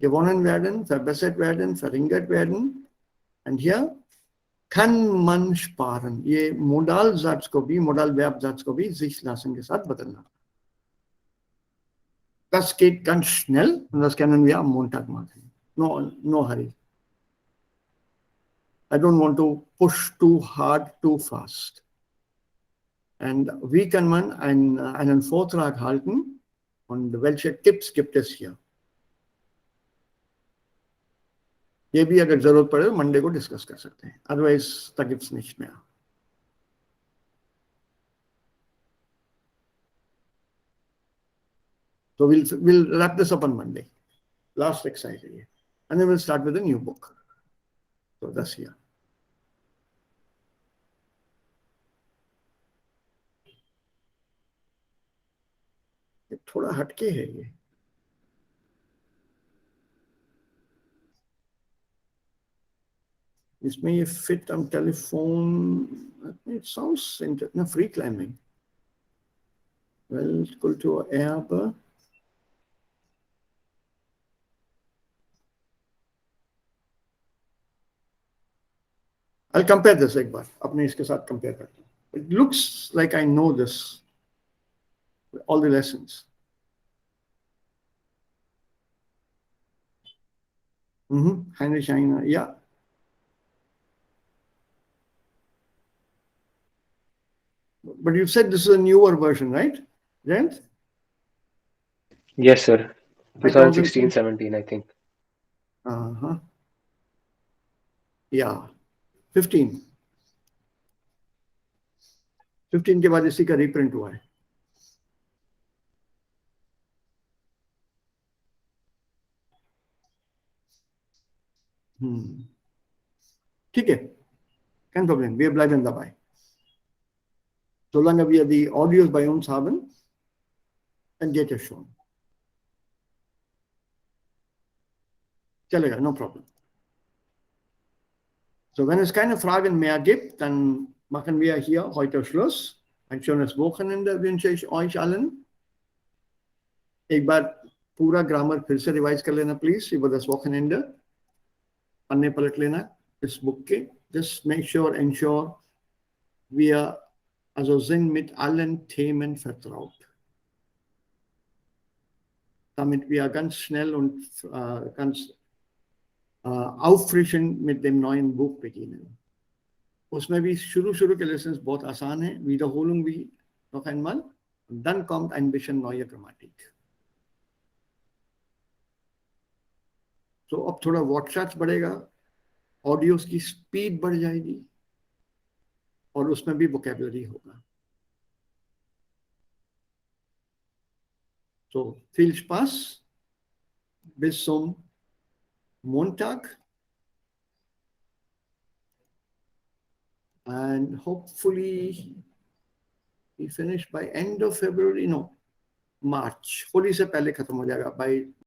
Gewonnen werden, verbessert werden, verringert werden. Und hier kann man sparen. ये modal Satz को भी, modal Verb Satz को भी sich lassen के साथ बदलना. Das geht ganz schnell und das können wir am Montag machen. No hurry. I don't want to push too hard, too fast. Und wie kann man einen Vortrag halten und welche Tipps gibt es hier? ये भी अगर जरूरत पड़े तो Monday को discuss कर सकते हैं. Otherwise, da gibt's nicht mehr. So we'll wrap this up on Monday. Last exercise here. And then we'll start with a new book. So that's here. ये थोड़ा हटके है ये. इसमें ये fit on telephone. It sounds no free climbing. Well, equal to Erbe. I'll compare this एक बार. अपने इसके साथ compare करता हूँ. It looks like I know this. All the lessons. Heinrich Heine, yeah. But you said this is a newer version, right? Jayant? Yes, sir. 2016, 17, I think. Yeah. 15. 15 के बाद इसी का reprint हुआ है. ठीक है. Kein Problem. Wir bleiben dabei. Solange wir die Audios bei uns haben, dann geht es schon. चलेगा, no problem. So, wenn es keine Fragen mehr gibt, dann machen wir hier heute Schluss. Ein schönes Wochenende wünsche ich euch allen. एक बार पूरा grammar फिर से revise कर लेना please über das Wochenende. पन्ने पलट लेना इस बुक के. Just make sure, ensure wir also sind mit allen Themen vertraut. Damit wir ganz schnell und ganz auffrischend mit dem neuen Buch beginnen. उसमें भी शुरू के लेसन्स बहुत आसान है. Wiederholung wie noch einmal. Und dann kommt ein bisschen neue Grammatik. तो अब थोड़ा वर्कशॉप्स बढ़ेगा, ऑडियोज की स्पीड बढ़ जाएगी और उसमें भी वोकैबुलरी होगा. So, viel Spaß. Bis zum Montag. And hopefully we finish by end of February. No, March. Holi से पहले खत्म हो जाएगा. By